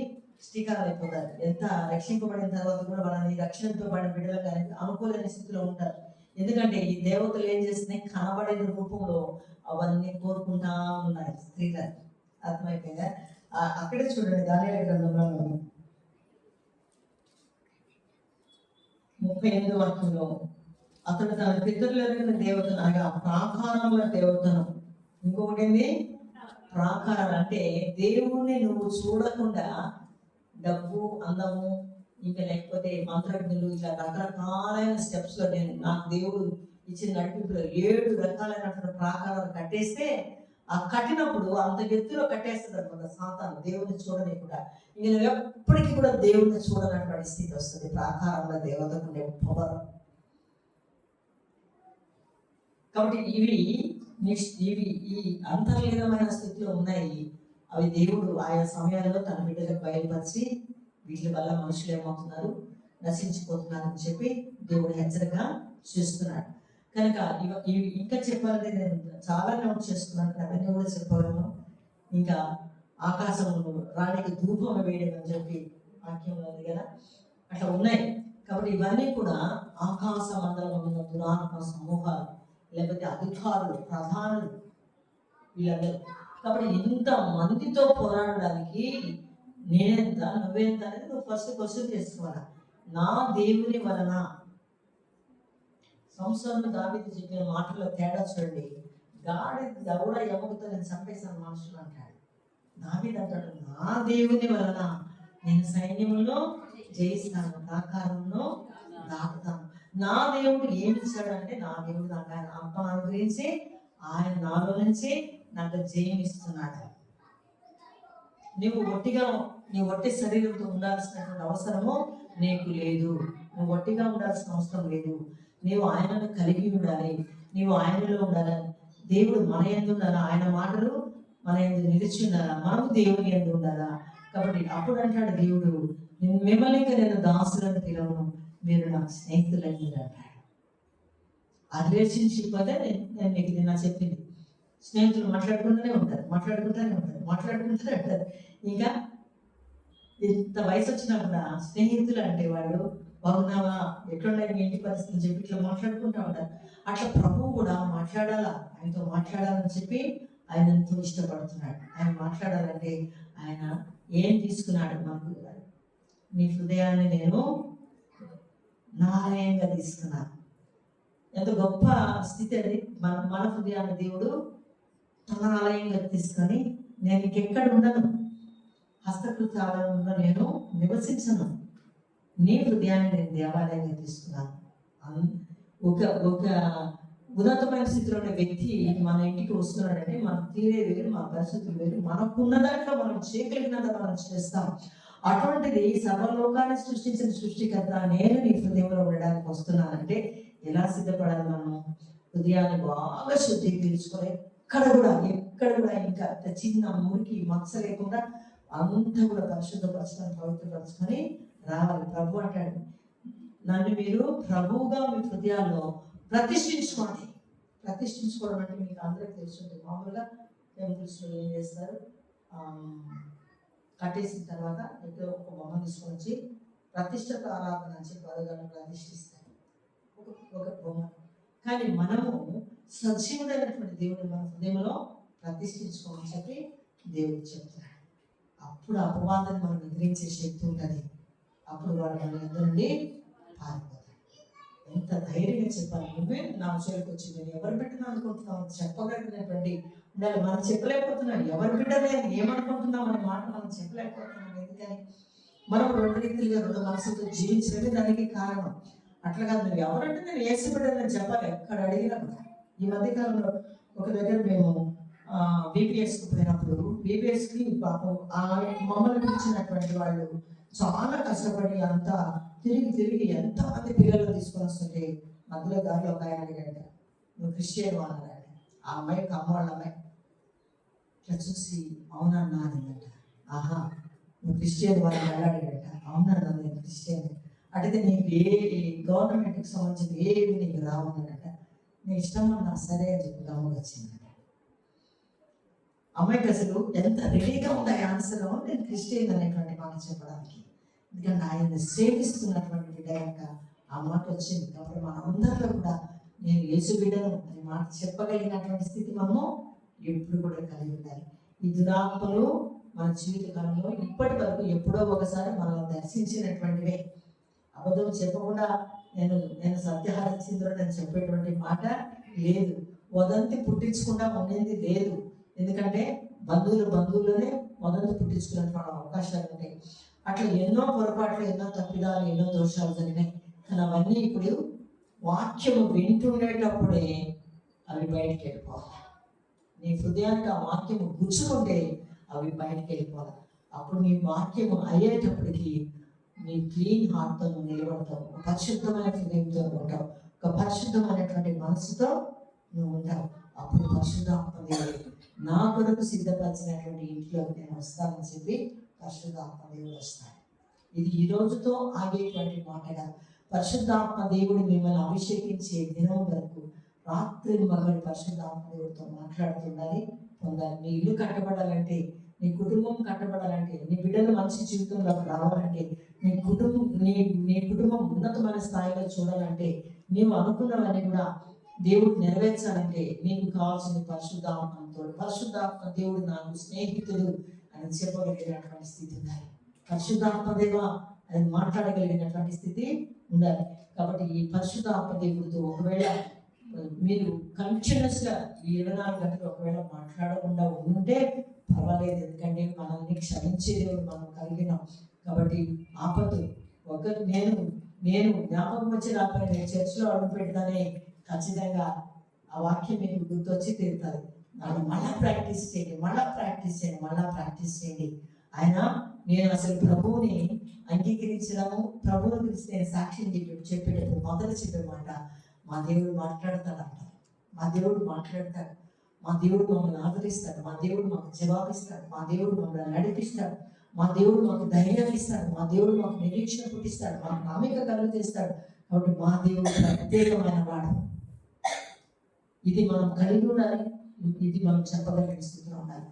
[SPEAKER 2] శ్రీకారం అయిపోతారు. ఎంత రక్షింపబడిన తర్వాత కూడా వాళ్ళని రక్షింపబడిన బిడ్డలు కానీ అనుకోలేని స్థితిలో ఉంటారు. ఎందుకంటే ఈ దేవతలు ఏం చేస్తున్నాయి, కనబడిన రూపంలో అవన్నీ కోరుకుంటా ఉన్నాయి స్త్రీలను. అర్థమైపోయిందా? అక్కడే చూడండి దానియేలు గ్రంథంలో 38వ వాక్యంలో అతడు తన పితరులు ఎరిగిన దేవతను అనగా ప్రాకారముల దేవతను, ఇంకొకటి ఏంది ప్రాకారాలు అంటే దేవుణ్ణి నువ్వు చూడకుండా డబ్బు, అందము, ఇంకా లేకపోతే మంత్రజ్ఞులు, ఇట్లా రకరకాలైన స్టెప్స్ లో నేను నాకు దేవుడు ఇచ్చిన నడిపింపులో 7 రకాలైనటువంటి ప్రాకారాలు కట్టేస్తే ఆ కట్టినప్పుడు అంత ఎత్తులో కట్టేస్తుంది అనమాట సాతాను, దేవుని చూడలేకుండా. ఇంక నువ్వు ఎప్పటికీ కూడా దేవుడిని చూడనటువంటి స్థితి వస్తుంది. ప్రాకారంలో దేవతకు ఉండే పవర్. కాబట్టి ఇవి ఈ అంతర్లీనమైన స్థితిలో ఉన్నాయి. అవి దేవుడు ఆయా సమయాల్లో తన బిడ్డలకు బయలుపరిచి వీటి వల్ల మనుషులు ఏమవుతున్నారు, నశించిపోతున్నారు అని చెప్పి దేవుడు హెచ్చరిక చేస్తున్నాడు. కనుక ఇవి ఇంకా చెప్పాలంటే నేను చాలా నోట్ చేసుకున్నాను, అవన్నీ కూడా చెప్పగలను. ఇంకా ఆకాశంలో రాణికి ధూపం వేయడం అని చెప్పి వాక్యంలో ఉంది కదా, అట్లా ఉన్నాయి. కాబట్టి ఇవన్నీ కూడా ఆకాశ మండలంలో ఉన్న దురాత్మ సమూహాలు, లేకపోతే అధికారులు, ప్రధానులు, వీళ్ళందరూ. కాబట్టి ఇంత మందితో పోరాడడానికి నేనెంత నువ్వెంత అనేది నువ్వు ఫస్ట్ క్వశ్చన్ చేసుకోవాలా. నా దేవుని వలన సంసారంలో దావీదు చెప్పిన మాటల్లో తేడా చూడండి. గాడి దౌడ ఎముకతో నేను చంపేశాను మనుషులు అంటాడు. దావీదు అంటాడు, నా దేవుని వలన నేను సైన్యంలో జయిస్తాను, ప్రాకారంలో దాటుతాను. నా దేవుడు ఏమి ఇచ్చాడంటే, నా దేవుడు నాకు ఆయన ఆత్మను అనుగ్రహించి ఆయన నాలో నుంచి నాకు జయం ఇస్తున్నాడు. నీ ఒట్టి శరీరంతో ఉండాల్సినటువంటి అవసరము నీకు లేదు. నువ్వు ఒట్టిగా ఉండాల్సిన అవసరం లేదు. నీవు ఆయనను కలిగి ఉండాలి, నీవు ఆయనలో ఉండాలి. దేవుడు మన యందు ఉండాలా, ఆయన మాటలు మన యందు నిలిచి ఉండాలా, మనము దేవుని యందు ఉండాలా. కాబట్టి అప్పుడు అంటాడు దేవుడు, మిమ్మల్ని నేను దాసులను పిలవను, మీరు నాకు స్నేహితులని అంటాడు. ఆ రిలేషన్షిప్ అదే నేను మీకు నిన్న చెప్పింది. స్నేహితులు మాట్లాడుకుంటూనే ఉంటారు. ఇంకా ఇంత వయసు వచ్చినా కూడా స్నేహితులు అంటే వాళ్ళు బాగున్నావా, ఎట్లున్నాయి మీ ఇంటి పరిస్థితి చెప్పి ఇట్లా మాట్లాడుకుంటూ ఉంటారు. అట్లా ప్రభువు కూడా మాట్లాడాలా, ఆయనతో మాట్లాడాలని చెప్పి ఆయన ఎంతో ఇష్టపడుతున్నాడు. ఆయన మాట్లాడాలంటే ఆయన ఏం తీసుకున్నాడు, మనకు నీ హృదయాన్ని నేను నా ఆలయంగా తీసుకున్నాను. ఎంత గొప్ప స్థితి అది. మన హృదయాన్ని దేవుడు తన ఆలయంగా తీసుకొని, నేను ఇంకెక్కడ ఉండను, హస్తకృత ఆలయంలో నేను నివసించను, నీ హృదయాన్ని నేను దేవాలయంగా తీసుకున్నాను. ఒక ఉన్నతమైన స్థితిలో ఉన్న వ్యక్తి మన ఇంటికి వస్తున్నాడంటే మన తీరే వేరు, మన పరిస్థితులు వేరు, మనకున్న దాంట్లో మనం చేయగలిగినంత మనం చేస్తాం. అటువంటిది సర్వలోకాన్ని సృష్టించిన సృష్టికర్త నేను నీ హృదయంలో ఉండడానికి వస్తున్నానంటే ఎలా సిద్ధపడాలి? మనం హృదయాన్ని బాగా శుద్ధీకరించుకొని ఎక్కడ కూడా ఇంకా చిన్న మురికి మచ్చ లేకుండా అంతా కూడా పరిశుద్ధపరచుకొని పవిత్రపరచుకొని రావాలి. ప్రభు అంటాడు, నన్ను మీరు ప్రభువుగా మీ హృదయాల్లో ప్రతిష్ఠించుకోండి. ప్రతిష్ఠించుకోవడం అంటే మీకు అందరికీ తెలుసుంటుంది. మామూలుగా టెంపుల్స్లో ఏం చేస్తారు, కట్టేసిన తర్వాత ఎక్కడో ఒక బొమ్మ తీసుకొని వచ్చి ప్రతిష్ఠిత ఆరాధన అని చెప్పి అడుగులను ప్రతిష్ఠిస్తారు, ఒక బొమ్మ. కానీ మనము సజీవుడైనటువంటి దేవుని మన హృదయంలో ప్రతిష్ఠించుకోమని చెప్పి దేవుడు చెప్తున్నాడు. అప్పుడు అపవాదాన్ని మనం ఎదిరించే శక్తి ఉంటుంది. అప్పుడు వాడు మన దగ్గర నుండి పారిపోతాడు. ఎంత ధైర్యంగా చెప్పాలి, నువ్వే నా విషయానికి వచ్చి నేను ఎవరు బిడ్డను అనుకుంటున్నావు చెప్పగలిగినటువంటి ఉండాలి. మనం చెప్పలేకపోతున్నాం, ఎవరు బిడ్డలే ఏమనుకుంటున్నాం అనే మాట మనం చెప్పలేకపోతున్నాం. ఎందుకని
[SPEAKER 1] మనం రెండు రీతిలుగా రెండు మనసులతో జీవించడమే దానికి కారణం. అట్లా కాదు, నువ్వు ఎవరంటే నేను యేసు బిడ్డని చెప్పాలి ఎక్కడ అడిగినా కూడా. ఈ మధ్యకాలంలో ఒక దగ్గర మేము బీపీఎస్కి పోయినప్పుడు, బీపీఎస్కి పాపం మమ్మల్ని పిలిచినటువంటి వాళ్ళు చాలా కష్టపడి అంతా తిరిగి ఎంతమంది పిల్లలు తీసుకొని వస్తుంటే మధ్యలో దారిలో ఒక ఆయన అడిగాడు, నువ్వు క్రిస్టియన్ అన్నాడు. ఆ అమ్మాయి కమ్మవాళ్ళ అమ్మాయి ఇట్లా చూసి అవునన్నా అన్నట. ఆహా, నువ్వు క్రిస్టియన్ వాళ్ళని అడిగాడట. అవునన్నా నేను క్రిస్టియన్. అడిగితే నీకు గవర్నమెంట్కి సంబంధించిన ఏవి నీకు రావున్నాడట. నీ ఇష్టం అన్నా సరే అని చెప్పి గమని వచ్చిందట. అమ్మాయికి అసలు ఎంత రెడీగా ఉంది ఆన్సర్, నేను క్రిస్టియన్ అనేటువంటి మాట చెప్పడానికి. ఎందుకంటే ఆయన సేవిస్తున్నటువంటి బిడ్డ యొక్క ఆ మాట వచ్చింది. కాబట్టి మన అందరిలో కూడా నేను యేసు బిడ్డను అనే మాట చెప్పగలిగినటువంటి స్థితి మనము ఎప్పుడు కూడా కలిగి ఉండాలి. ఈ దురాత్మలు మన జీవిత కాలంలో ఇప్పటి వరకు ఎప్పుడో ఒకసారి మనల్ని దర్శించినటువంటివే. అబద్ధం చెప్పకుండా నేను సత్యహరిశ్చంద్రుడు అని చెప్పేటువంటి మాట లేదు. వదంతి పుట్టించకుండా ఉండేది లేదు. ఎందుకంటే బంధువులనే వదంతి పుట్టించుకునేటువంటి అవకాశాలు ఉంటాయి. అట్లా ఎన్నో పొరపాట్లు, ఎన్నో తప్పిదాలు, ఎన్నో దోషాలు జరిగినాయి. కానీ అవన్నీ ఇప్పుడు వాక్యము వింటుండేటప్పుడే అవి బయటికి వెళ్ళిపోవాలి. నీ హృదయానికి ఆ వాక్యము గుచ్చుకుంటే అవి బయటికి వెళ్ళిపోవాలి. అప్పుడు నీ వాక్యము అయ్యేటప్పటికి నీ క్లీన్ హార్ట్తో నువ్వు నిలబడతావు, ఒక పరిశుద్ధమైన హృదయంతో ఉంటావు, ఒక పరిశుద్ధమైనటువంటి మనసుతో నువ్వు ఉంటావు. అప్పుడు పరిశుద్ధాత్మ దేవుడు నా కొరకు సిద్ధపరిచినటువంటి ఇంట్లోకి నేను వస్తానని చెప్పి పరిశుద్ధాత్మ దేవుడు వస్తాడు. ఇది ఈ రోజుతో ఆగేటువంటి మాటగా పరిశుద్ధాత్మ దేవుడు మిమ్మల్ని అభిషేకించే దినం వరకు రాత్రి మగడి పరిశుద్ధాత్మ దేవుడితో మాట్లాడుతుండాలి, పొందాలి. నీ ఇల్లు కట్టబడాలంటే, నీ కుటుంబం కట్టబడాలంటే, నీ బిడ్డలు మంచి జీవితంలోకి రావాలంటే, నీ కుటుంబం ఉన్నతమైన స్థాయిలో చూడాలంటే, నీవు అనుకున్నవన్నీ కూడా దేవుడు నెరవేర్చాలంటే నీకు కావాల్సిన పరిశుద్ధాత్మతో, పరిశుద్ధాత్మ దేవుడు నాకు స్నేహితుడు అని చెప్పగలిగినటువంటి స్థితి ఉండాలి. పరిశుద్ధాత్మ దేవ అని మాట్లాడగలిగినటువంటి స్థితి ఉండాలి. కాబట్టి ఈ పరిశుద్ధాత్మ దేవుడితో ఒకవేళ మీరు కంటిన్యూస్గా ఈ 24 గంటలు ఒకవేళ మాట్లాడకుండా ఉంటే పర్వాలేదు. ఎందుకంటే మనల్ని క్షమించే దేవుడు మనం కలిగినాం. కాబట్టి ఆపదు నేను జ్ఞాపకం వచ్చి రాకపోయినా నేను చర్చిలో అడుగు పెడతానే ఖచ్చితంగా ఆ వాక్యం మీకు గుర్తొచ్చి తీరుతుంది. దాన్ని మళ్ళా ప్రాక్టీస్ చేయండి. ఆయన నేను అసలు ప్రభువుని అంగీకరించడము, ప్రభువుని గురించి నేను సాక్ష్యం చెప్పేటప్పుడు మొదలు చెప్పే మాట, మా దేవుడు మాట్లాడతాడంట. మా దేవుడు మమ్మల్ని ఆదరిస్తాడు, మా దేవుడు మాకు జవాబిస్తాడు, మా దేవుడు మమ్మల్ని నడిపిస్తాడు, మా దేవుడు మాకు ధైర్యాన్ని ఇస్తాడు, మా దేవుడు మాకు నిరీక్షణ పుట్టిస్తాడు, మాకు నమ్మిక కలుగజేస్తాడు. కాబట్టి మా దేవుడు ప్రత్యేకమైన వాడు. ఇది మనం కలిగి ఉండాలి, ఇది మనం చెప్పగలిగిన స్థితిలో ఉండాలి.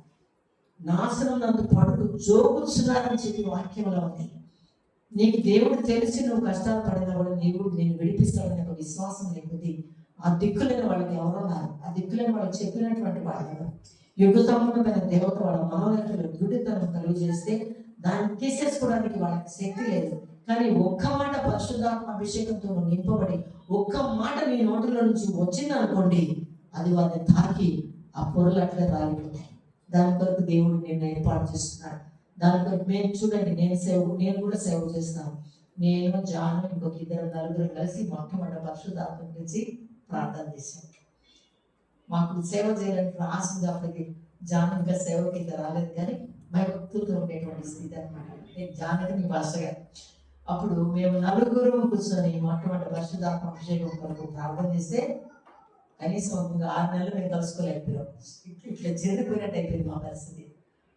[SPEAKER 1] నాశనం నందు పడుతూ జోగుతున్నారని చెప్పి వాక్యంలో ఉంది. నీకు దేవుడు తెలిసి నువ్వు కష్టాలు పడినా కూడా దేవుడు నేను విడిపిస్తాడని ఒక విశ్వాసం లేకపోతే ఆ దిక్కులేని వాళ్ళకి ఎవరున్నారు? ఆ దిక్కులేని వాళ్ళకి చెప్పినటువంటి వాళ్ళు యుగ సంబంధమైన దేవత వాళ్ళ మనోనేతలు గుడితనం కలుగు చేస్తే దాన్ని తీసేసుకోవడానికి వాళ్ళకి శక్తి లేదు. కానీ ఒక్క మాట పరిశుద్ధాత్మ అభిషేకంతో నింపబడి ఒక్క మాట నీ నోటిలో నుంచి వచ్చిందనుకోండి, అది వారిని తాకి ఆ పొరలు అట్లే రాలిపోతాయి. దాని కొరకు దేవుడు నేను ఏర్పాటు చేస్తున్నాడు. దాని కొరకు మేము చూడండి, నేను కూడా సేవ చేస్తాను. నేను జాను ఇంకొక 2-4 కలిసి మొట్టమొదటి పరిశుద్ధాత్మ గురించి ప్రార్థన చేశాను. మాకు సేవ చేయడానికి ఆశగా అప్పటికి జాను ఇంకా సేవ కింద రాలేదు, కానీ భయభక్తులతో ఉండేటువంటి స్థితి అనమాట. నేను జానకి మీ భాషగా అప్పుడు మేము 4 కూర్చొని మొట్టమొదటి పరిశుద్ధాత్మ అభిషేకం కొరకు ప్రార్థన చేస్తే కనీసం 6 నెలలు మేము కలుసుకోలేకపోయాం. ఇట్లా జరిగిపోయినట్టు అయిపోయింది మా పరిస్థితి.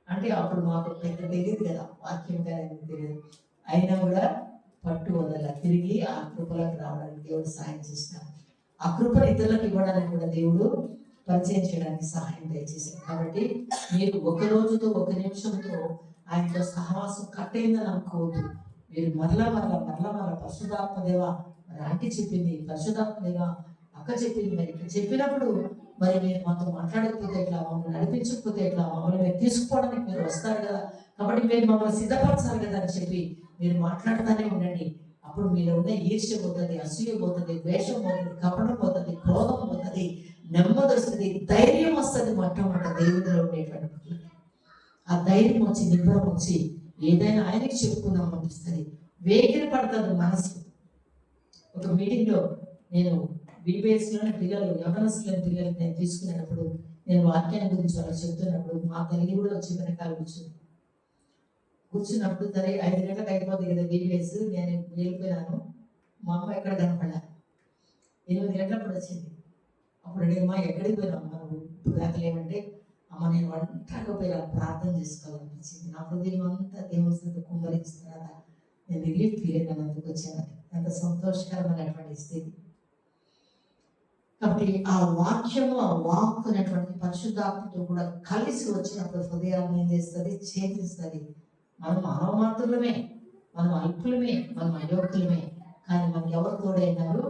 [SPEAKER 1] అంటే అప్పుడు మాకు పెద్ద తెలియదు కదా, వాక్యం కానీ తెలియదు. అయినా కూడా పట్టు వదల తిరిగి ఆ కృపలకు రావడానికి దేవుడు సహాయం చేసినాడు. ఆ కృపను ఇతరులకు ఇవ్వడానికి కూడా దేవుడు పరిచయం చేయడానికి సహాయం దయచేశాడు. కాబట్టి మీరు ఒక రోజుతో ఒక నిమిషంతో ఆయనతో సహవాసం కట్టయిందని అనుకోవద్దు. మీరు మరలా పరిశుద్ధాత్మ దేవ మరి ఆంటీ చెప్పింది, పరిశుద్ధాత్మ దేవ అక్క చెప్పింది, మరి ఇక్కడ చెప్పినప్పుడు మరి మీరు మాతో మాట్లాడకపోతే ఎట్లా, మమ్మల్ని నడిపించకపోతే ఎట్లా, మమ్మల్ని మీరు తీసుకుపోవడానికి మీరు వస్తారు కదా, కాబట్టి మీరు మమ్మల్ని సిద్ధపరచాలి కదా అని చెప్పి మీరు మాట్లాడుతూనే ఉండండి. అప్పుడు మీలో ఉన్న ఈర్ష్య పోతుంది, అసూయ పోతుంది, ద్వేషం పోతుంది, కపటం పోతుంది, క్రోధం పోతుంది, నెమ్మది వస్తుంది, ధైర్యం వస్తుంది. మొట్టమొదటి దేవుడిలో ఉండేటువంటి ఆ ధైర్యం వచ్చి, నిబ్బరం వచ్చి
[SPEAKER 2] ఏదైనా ఆయనకి చెప్పుకుందాం అనిపిస్తుంది, వేగిర పడుతుంది మనసు. ఒక మీటింగ్లో నేను బీబీఎస్లోని పిల్లలు, యవనస్తులని పిల్లలు నేను తీసుకునేటప్పుడు, నేను వాక్యాన్ని గురించి వాళ్ళకి చెప్తున్నప్పుడు మా తల్లి కూడా వచ్చి వెనకాల కూర్చున్నప్పుడు సరే 5 గంటలకు అయిపోతుంది కదా బీబీఎస్, నేను వెళ్ళిపోయాను. మా అమ్మ ఎక్కడ కనపడా, 8 గంటలప్పుడు వచ్చింది. అప్పుడు అడిగమ్మా ఎక్కడికి పోయినావు నువ్వు ఇప్పుడు దాకా లేవంటే, అమ్మ నేను ఒంటరిగా పోయినా ప్రార్థన చేసుకోవాలనిపించింది. నా హృదయం అంతా దేవుని కుమ్మరించిన నేను రిలీఫ్ ఫీల్ అయినందుకు వచ్చాను. ఎంత సంతోషకరమైనటువంటి స్థితి. కాబట్టి ఆ వాక్యము, ఆ వాక్ అనేటువంటి పరిశుద్ధాత్మతో కూడా కలిసి వచ్చినప్పుడు హృదయాన్ని ఏం చేస్తుంది, ఛేదిస్తుంది. మనం మానవ మాత్రులమే, మనం అల్పులమే, మనం అయోగ్యులమే, కానీ మనకి ఎవరు తోడైనారు?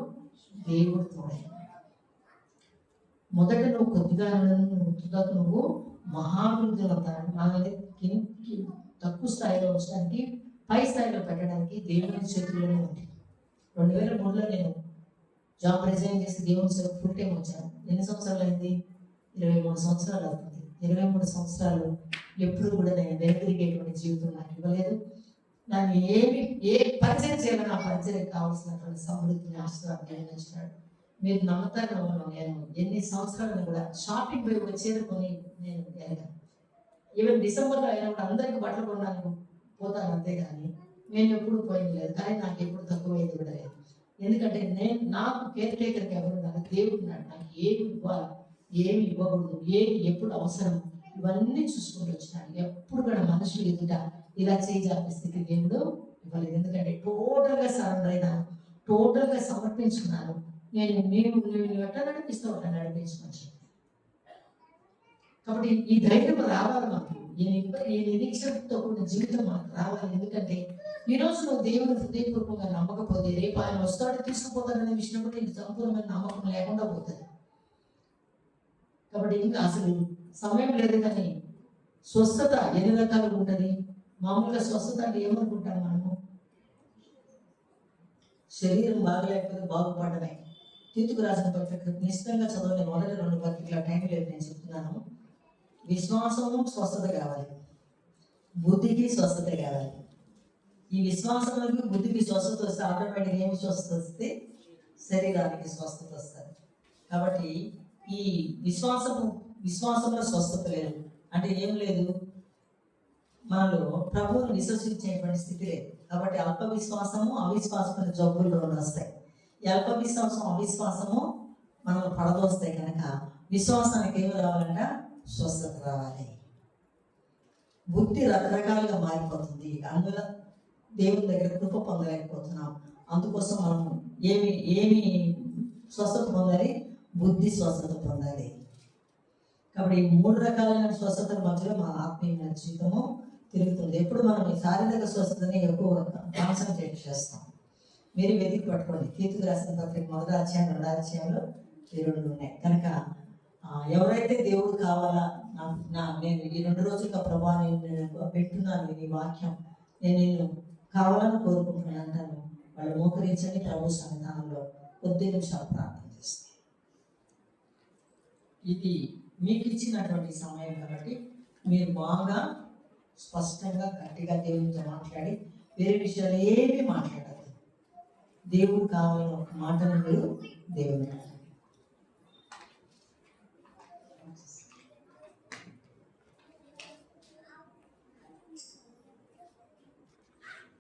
[SPEAKER 2] దేవుడు తోడైనారు. మొదట నువ్వు కొద్దిగా నువ్వు మహాభివృద్ధి అవుతాడు. మనల్ని తక్కువ స్థాయిలో ఉంచడానికి, పై స్థాయిలో పెట్టడానికి దేవుని చేతుల్లోనే ఉంది. 2003లో నేను జాబ్ రిజైన్ చేసి దేవుని సేవ ఫుల్ టైం వచ్చాను. ఎన్ని సంవత్సరాలు అయింది? 23 సంవత్సరాలు అవుతుంది. 23 సంవత్సరాలు ఎప్పుడు కూడా నేను వెనుదిరిగేటువంటి జీవితం నాకు ఇవ్వలేదు. నన్ను ఏ పరిచయం చేయాలని ఆ పరిచయం కావాల్సినటువంటి సమృద్ధిని ఆశీర్వాదం ఇచ్చినాడు. మీరు నమ్మతారు నేను ఎన్ని సంవత్సరాలను కూడా షాపింగ్ పోయి వచ్చేది కొని నేను వెళ్ళాను. ఈవెన్ డిసెంబర్లో అయినప్పుడు అందరికీ బట్టలు కొనడానికి పోతాను, అంతేగాని నేను ఎప్పుడు పోయింది లేదు. కానీ నాకు ఎప్పుడు తక్కువైంది కూడా లేదు. ఎందుకంటే నాకు కేర్ టేకర్కి ఎవరు నాకు దేవుడు ఉన్నాడు. నాకు ఏమి ఇవ్వాలి, ఏమి ఇవ్వకూడదు, ఏమి ఎప్పుడు అవసరం, ఇవన్నీ చూసుకుంటూ వచ్చినాడు. ఎప్పుడు కూడా మనుషులు ఎదుట ఇలా చేయాల్సిన స్థితి దేవుడు ఇవ్వలేదు. ఎందుకంటే టోటల్గా సరెండర్ అయినాను, టోటల్గా సమర్పించుకున్నాను. నేను ఎట్లా నడిపిస్తూ ఉంటాను, నడిపించుకోవచ్చు. కాబట్టి ఈ ధైర్యం రావాలి మాకు, ఈ నిరీక్షణతో కూడిన జీవితం మనకు రావాలి. ఎందుకంటే ఈరోజు నువ్వు దేవుని హృదయపూర్వకంగా నమ్మకపోతే రేపు ఆయన వస్తాడు తీసుకుపోతాడనే విషయం కూడా నీకు సంపూర్ణమైన నమ్మకం లేకుండా పోతుంది. కాబట్టి ఇంకా అసలు సమయం లేదు. కానీ స్వస్థత ఎన్ని రకాలుగా ఉంటుంది? మామూలుగా స్వస్థత అంటే ఏమనుకుంటాం మనము? శరీరం బాగలేకపోతే బాగుపడమే. తీతుకు రాసిన పత్రిక నిశ్చితంగా చదవని మొదటి 2 పత్రికల టైం లేదు, నేను చెప్తున్నాను. విశ్వాసము స్వస్థత కావాలి, బుద్ధికి స్వస్థత కావాలి. ఈ విశ్వాసములకు బుద్ధికి స్వస్థత వస్తే ఆటోమేటిక్గా ఏమి స్వస్థత వస్తే శరీరానికి స్వస్థత వస్తుంది. కాబట్టి ఈ విశ్వాసంలో స్వస్థత లేదు అంటే ఏం లేదు, మనలో ప్రభువును విశ్వసించేటువంటి స్థితి లేదు. కాబట్టి అల్ప విశ్వాసము, అవిశ్వాసమైన జబ్బులు 2 వస్తాయి. ఈ అల్ప విశ్వాసం, అవిశ్వాసము మనల్ని పడదోస్తాయి. కనుక విశ్వాసానికి ఏమి రావాలంట? స్వస్థత రావాలి. బుద్ధి రకరకాలుగా మారిపోతుంది. అందులో దేవుని దగ్గర కృప పొందలేకపోతున్నాం. అందుకోసం మనం ఏమి స్వస్థత పొందాలి? బుద్ధి స్వస్థత పొందాలి. కాబట్టి ఈ 3 రకాలైన స్వస్థతల మధ్యలో మన ఆత్మీయ జీవితము తిరుగుతుంది. ఎప్పుడు మనం ఈ శారీరక స్వస్థతని ఎక్కువ కాన్సన్ట్రేట్ చేస్తాం. మీరు వెతికి పట్టుకోండి. తీతుకు రాసిన పత్రిక 1వ అధ్యాయం 2వ అధ్యాయంలో ఈ 2 ఉన్నాయి. కనుక ఎవరైతే దేవుడు కావాలా, నేను ఈ 2 రోజులుగా ప్రభా నేను పెట్టున్నాను ఈ వాక్యం, నేను కావాలని కోరుకుంటున్నాను అంటాను, వాళ్ళు మోకరించండి. ప్రభు సన్నిధానంలో కొద్ది నిమిషాలు ప్రార్థన చేస్తాను. ఇది మీకు ఇచ్చినటువంటి సమయం కాబట్టి మీరు బాగా స్పష్టంగా గట్టిగా దేవునితో మాట్లాడి వేరే విషయాలు ఏమీ మాట్లాడదు. దేవుడు కావాలని ఒక మాటను మీరు దేవుని